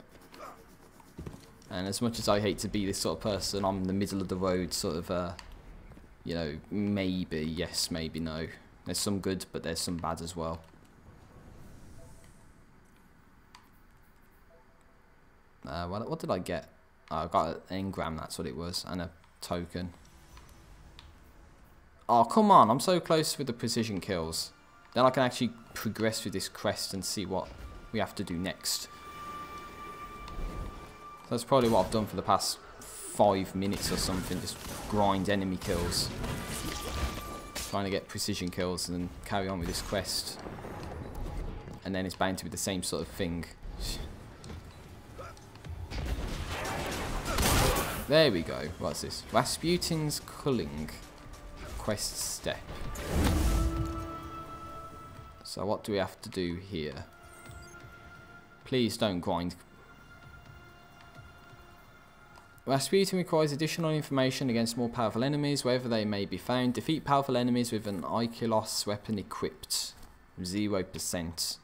Speaker 1: And as much as I hate to be this sort of person, I'm the middle of the road sort of, you know, maybe yes, maybe no. There's some good, but there's some bad as well. What did I get? Oh, I got an engram, that's what it was, and a token. Oh, come on, I'm so close with the precision kills. Then I can actually progress with this quest and see what we have to do next. That's probably what I've done for the past 5 minutes or something, just grind enemy kills. Trying to get precision kills and then carry on with this quest. And then it's bound to be the same sort of thing. There we go. What's this? Rasputin's culling. Quest step. So what do we have to do here? Please don't grind. Rasputin requires additional information against more powerful enemies, wherever they may be found. Defeat powerful enemies with an Ikilos weapon equipped. 0%.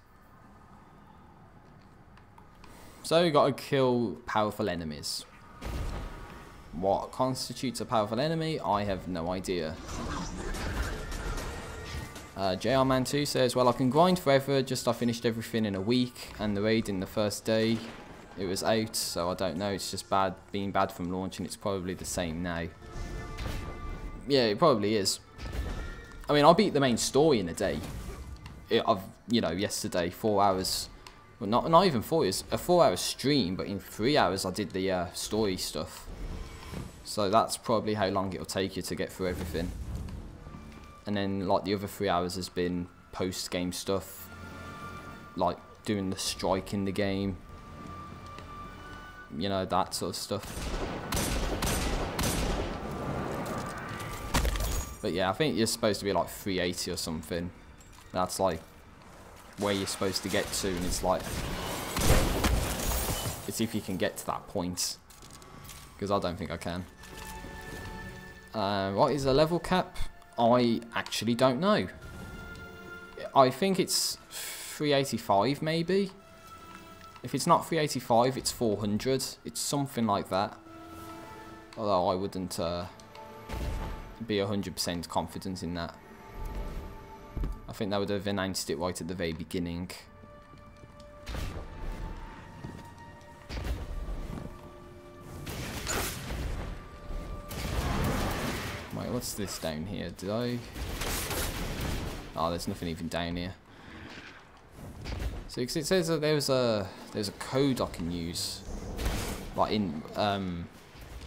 Speaker 1: So we got to kill powerful enemies. What constitutes a powerful enemy? I have no idea. JR Man 2 says, well, I can grind forever, just I finished everything in a week, and the raid in the first day it was out, so I don't know, it's just bad, being bad from launch, and it's probably the same now. Yeah, it probably is. I mean, I beat the main story in a day. You know, yesterday, 4 hours, well, not even 4 hours, a 4-hour stream, but in 3 hours I did the story stuff. So that's probably how long it'll take you to get through everything. And then, like, the other 3 hours has been post-game stuff, like doing the strike in the game, you know, that sort of stuff. But yeah, I think you're supposed to be like 380 or something. That's like where you're supposed to get to, and it's like, it's if you can get to that point, because I don't think I can. What is the level cap? I actually don't know. I think it's 385 maybe. If it's not 385, it's 400. It's something like that. Although I wouldn't be 100% confident in that. I think they would have announced it right at the very beginning. Wait, what's this down here? Did I... Oh, there's nothing even down here. So, 'cause it says that there's a code I can use, like in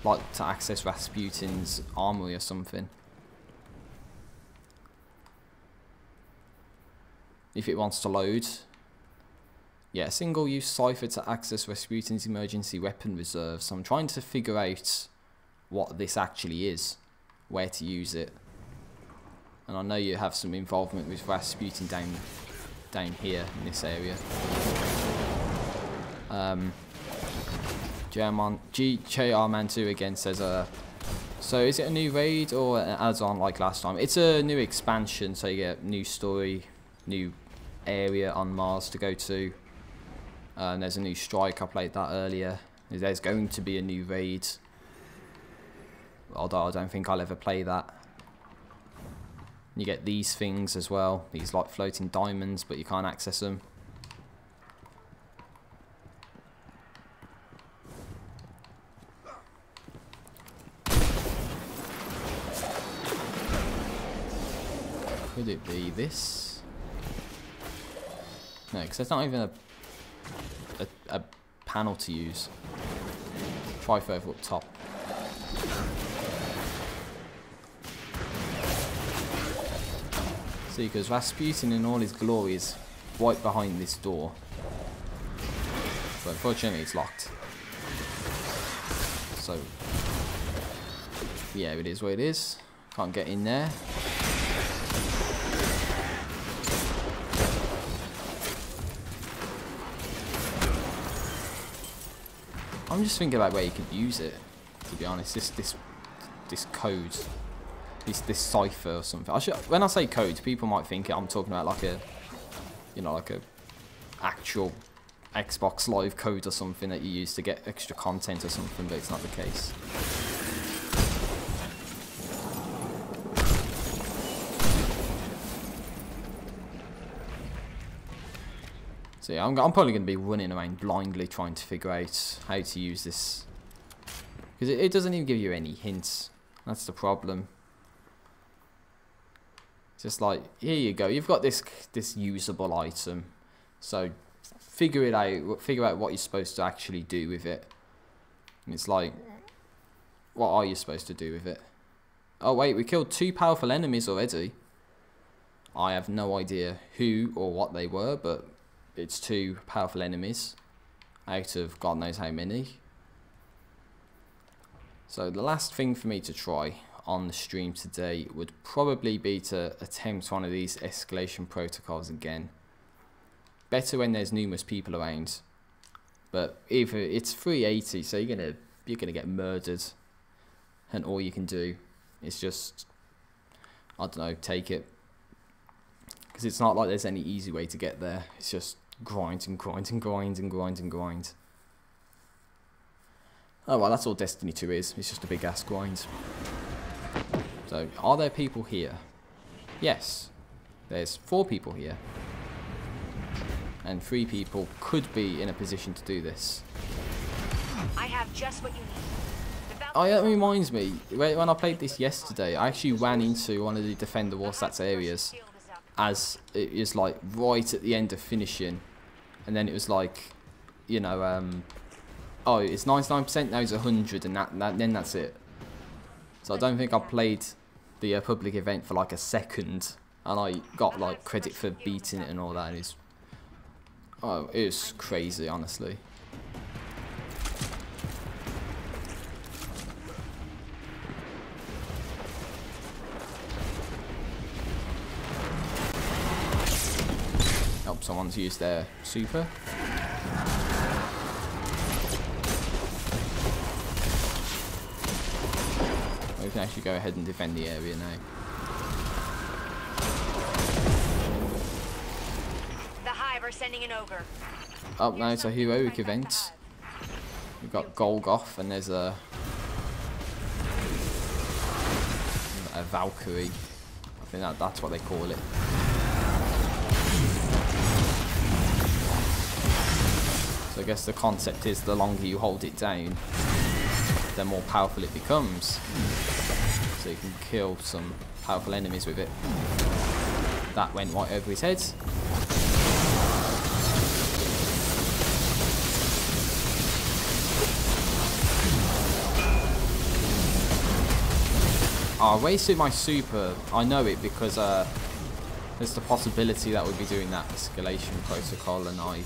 Speaker 1: like to access Rasputin's armory or something. If it wants to load. Yeah, single-use cipher to access Rasputin's emergency weapon reserve. So I'm trying to figure out what this actually is, where to use it. And I know you have some involvement with Rasputin down here in this area. JR Man 2 again says, so is it a new raid or an add-on like last time? It's a new expansion, so you get new story, new area on Mars to go to. And there's a new strike, I played that earlier. There's going to be a new raid. Although I don't think I'll ever play that. You get these things as well, these like floating diamonds, but you can't access them. Could it be this? No, because there's not even a panel to use. Try further up top. See, because Rasputin in all his glory is right behind this door. But unfortunately it's locked. So, yeah, it is what it is. Can't get in there. I'm just thinking about where you could use it, to be honest. This code. This cipher or something. When I say code, people might think I'm talking about like a, you know, like a actual Xbox Live code or something that you use to get extra content or something, but it's not the case. So yeah, I'm probably going to be running around blindly trying to figure out how to use this, because it doesn't even give you any hints. That's the problem. Just like, here you go, you've got this usable item, so figure it out, figure out what you're supposed to actually do with it. And it's like, what are you supposed to do with it? Oh wait, we killed 2 powerful enemies already. I have no idea who or what they were, but it's 2 powerful enemies out of God knows how many. So the last thing for me to try on the stream today would probably be to attempt one of these escalation protocols again. Better when there's numerous people around, but either it's 380, so you're gonna get murdered, and all you can do is just, I don't know, take it, because it's not like there's any easy way to get there. It's just grind and grind and grind and grind and grind. Oh well, that's all Destiny 2 is. It's just a big ass grind. So, are there people here? Yes. There's 4 people here. And 3 people could be in a position to do this.
Speaker 3: I have just what you need.
Speaker 1: Oh yeah, that reminds me. When I played this yesterday, I actually ran into one of the Defender Warsats areas as it is like right at the end of finishing. And then it was like, you know, oh, it's 99%, now it's 100, and then that's it. So I don't think I played the public event for like a second, and I got like credit for beating it and all that. It was crazy, honestly. Oh, someone's used their super. We can actually go ahead and defend the area now.
Speaker 3: The Hive are sending an ogre.
Speaker 1: Up now to a heroic event. We've got Golgoth and there's a Valkyrie. I think that's what they call it. So I guess the concept is the longer you hold it down, the more powerful it becomes. So you can kill some powerful enemies with it. That went right over his head. I wasted my super. I know it because there's the possibility that we'd be doing that escalation protocol and I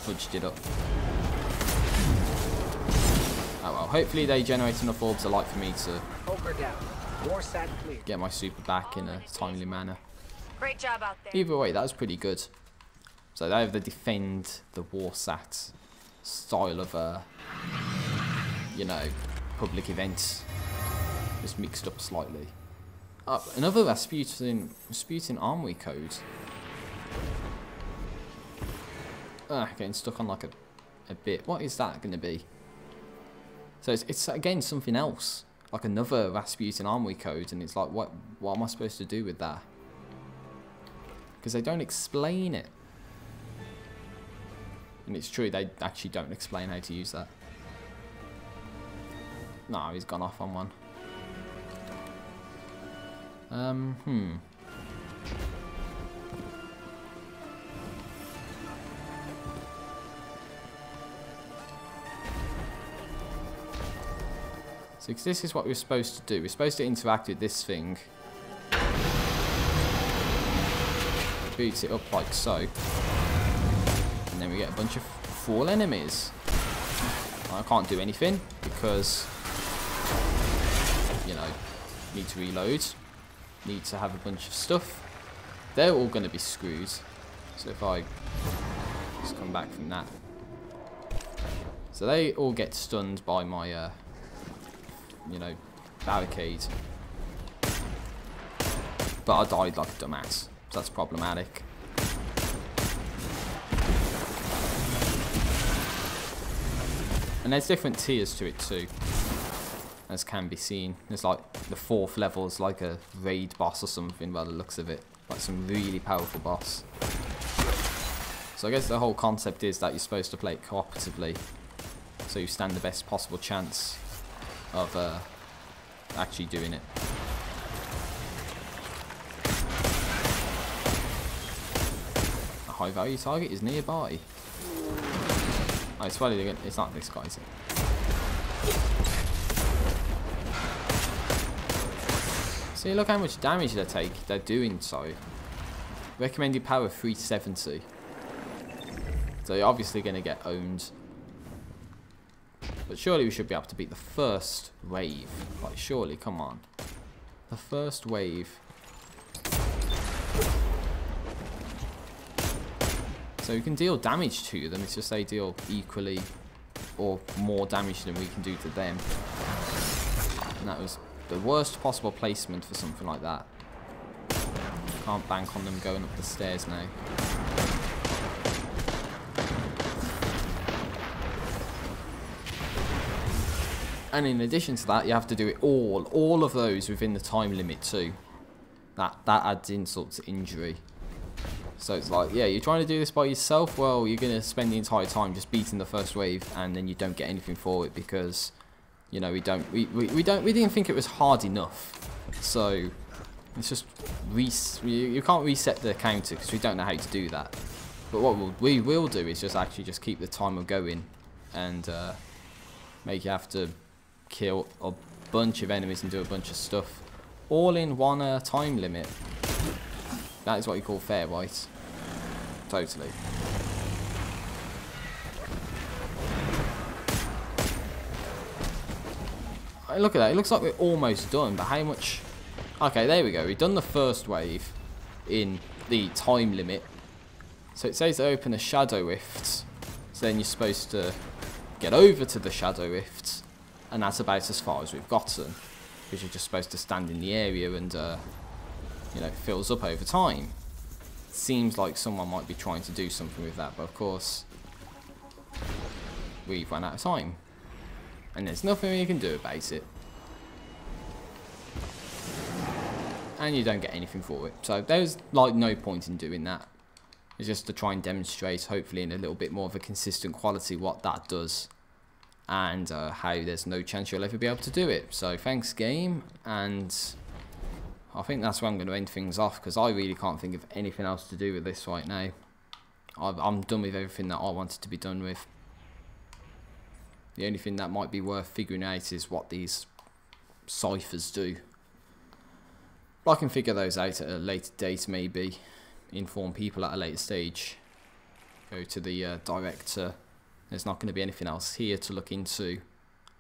Speaker 1: fudged it up. Oh well, hopefully they generate enough orbs of light for me to get my super back in a timely manner.
Speaker 3: Great job out there.
Speaker 1: Either way, that was pretty good. So they have the defend the Warsat style of you know, public events. Just mixed up slightly. Another Rasputin armory code. Getting stuck on like a bit. What is that going to be? So it's again something else, like another Rasputin armory code, and it's like what am I supposed to do with that? Because they don't explain it. And it's true, they actually don't explain how to use that. No, he's gone off on one. So this is what we're supposed to do. We're supposed to interact with this thing. Boots it up like so. And then we get a bunch of full enemies. I can't do anything because, you know, need to reload. Need to have a bunch of stuff. They're all going to be screwed. So if I just come back from that. So they all get stunned by my, you know, barricade. But I died like a dumbass. So that's problematic. And there's different tiers to it too, as can be seen. There's like the 4th level is like a raid boss or something by the looks of it. Like some really powerful boss. So I guess the whole concept is that you're supposed to play it cooperatively. So you stand the best possible chance of actually doing it. A high value target is nearby. Oh, it's probably it's not this guy, is it? See, look how much damage they're doing, sorry. Recommended power 370. So you're obviously going to get owned. But surely we should be able to beat the first wave. Like, surely, come on. The first wave. So we can deal damage to them, it's just they deal equally or more damage than we can do to them. And that was the worst possible placement for something like that. Can't bank on them going up the stairs now. And in addition to that, you have to do it all of those within the time limit too. That adds insult to injury. So it's like, yeah, you're trying to do this by yourself. Well, you're gonna spend the entire time just beating the first wave, and then you don't get anything for it because, you know, we didn't think it was hard enough. So it's just you can't reset the counter because we don't know how to do that. But what we will do is just actually just keep the timer going and make you have to kill a bunch of enemies and do a bunch of stuff, all in one time limit. That is what you call fair, right? Totally. Look at that, it looks like we're almost done, but how much... Okay, there we go, we've done the first wave in the time limit. So it says to open a shadow rift, so then you're supposed to get over to the shadow rift, and that's about as far as we've gotten, because you're just supposed to stand in the area and you know, it fills up over time. Seems like someone might be trying to do something with that, but of course we've run out of time. And there's nothing we can do about it. And you don't get anything for it. So there's like no point in doing that. It's just to try and demonstrate, hopefully in a little bit more of a consistent quality, what that does. And how there's no chance you'll ever be able to do it. So thanks, game. And I think that's where I'm going to end things off, because I really can't think of anything else to do with this right now. I'm done with everything that I wanted to be done with. The only thing that might be worth figuring out is what these ciphers do. But I can figure those out at a later date, maybe. Inform people at a later stage. Go to the director. There's not going to be anything else here to look into.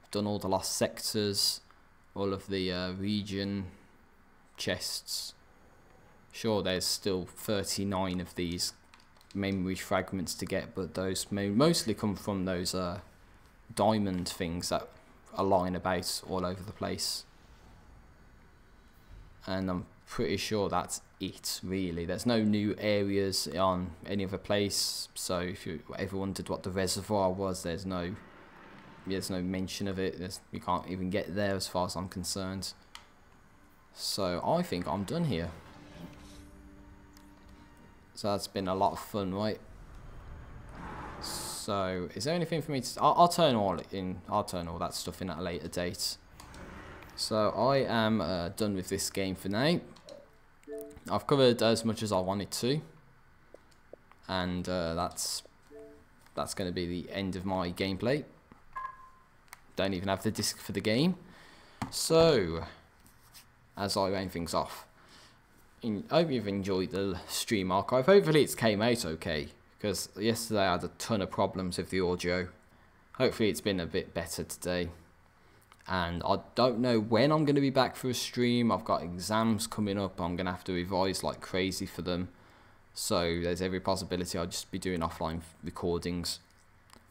Speaker 1: I've done all the lost sectors. All of the region chests. Sure, there's still 39 of these memory fragments to get, but those mostly come from those diamond things that are lying about all over the place. And I'm pretty sure that's it, really. There's no new areas on any other place, so if you ever wondered what the reservoir was, there's no mention of it. You can't even get there as far as I'm concerned. So I think I'm done here. So that's been a lot of fun, right? So is there anything for me to... I'll turn all that stuff in at a later date. So I am done with this game for now. I've covered as much as I wanted to, and that's going to be the end of my gameplay. Don't even have the disc for the game. So as I round things off, I hope you've enjoyed the stream archive. Hopefully it's came out okay, because yesterday I had a ton of problems with the audio. Hopefully it's been a bit better today. And I don't know when I'm going to be back for a stream. I've got exams coming up. I'm going to have to revise like crazy for them. So there's every possibility I'll just be doing offline recordings.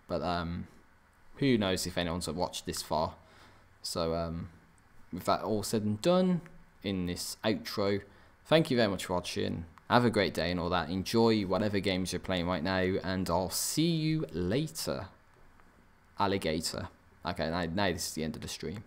Speaker 1: But who knows if anyone's watched this far. So with that all said and done in this outro, thank you very much for watching. Have a great day and all that. Enjoy whatever games you're playing right now. And I'll see you later. Alligator. Okay, now this is the end of the stream.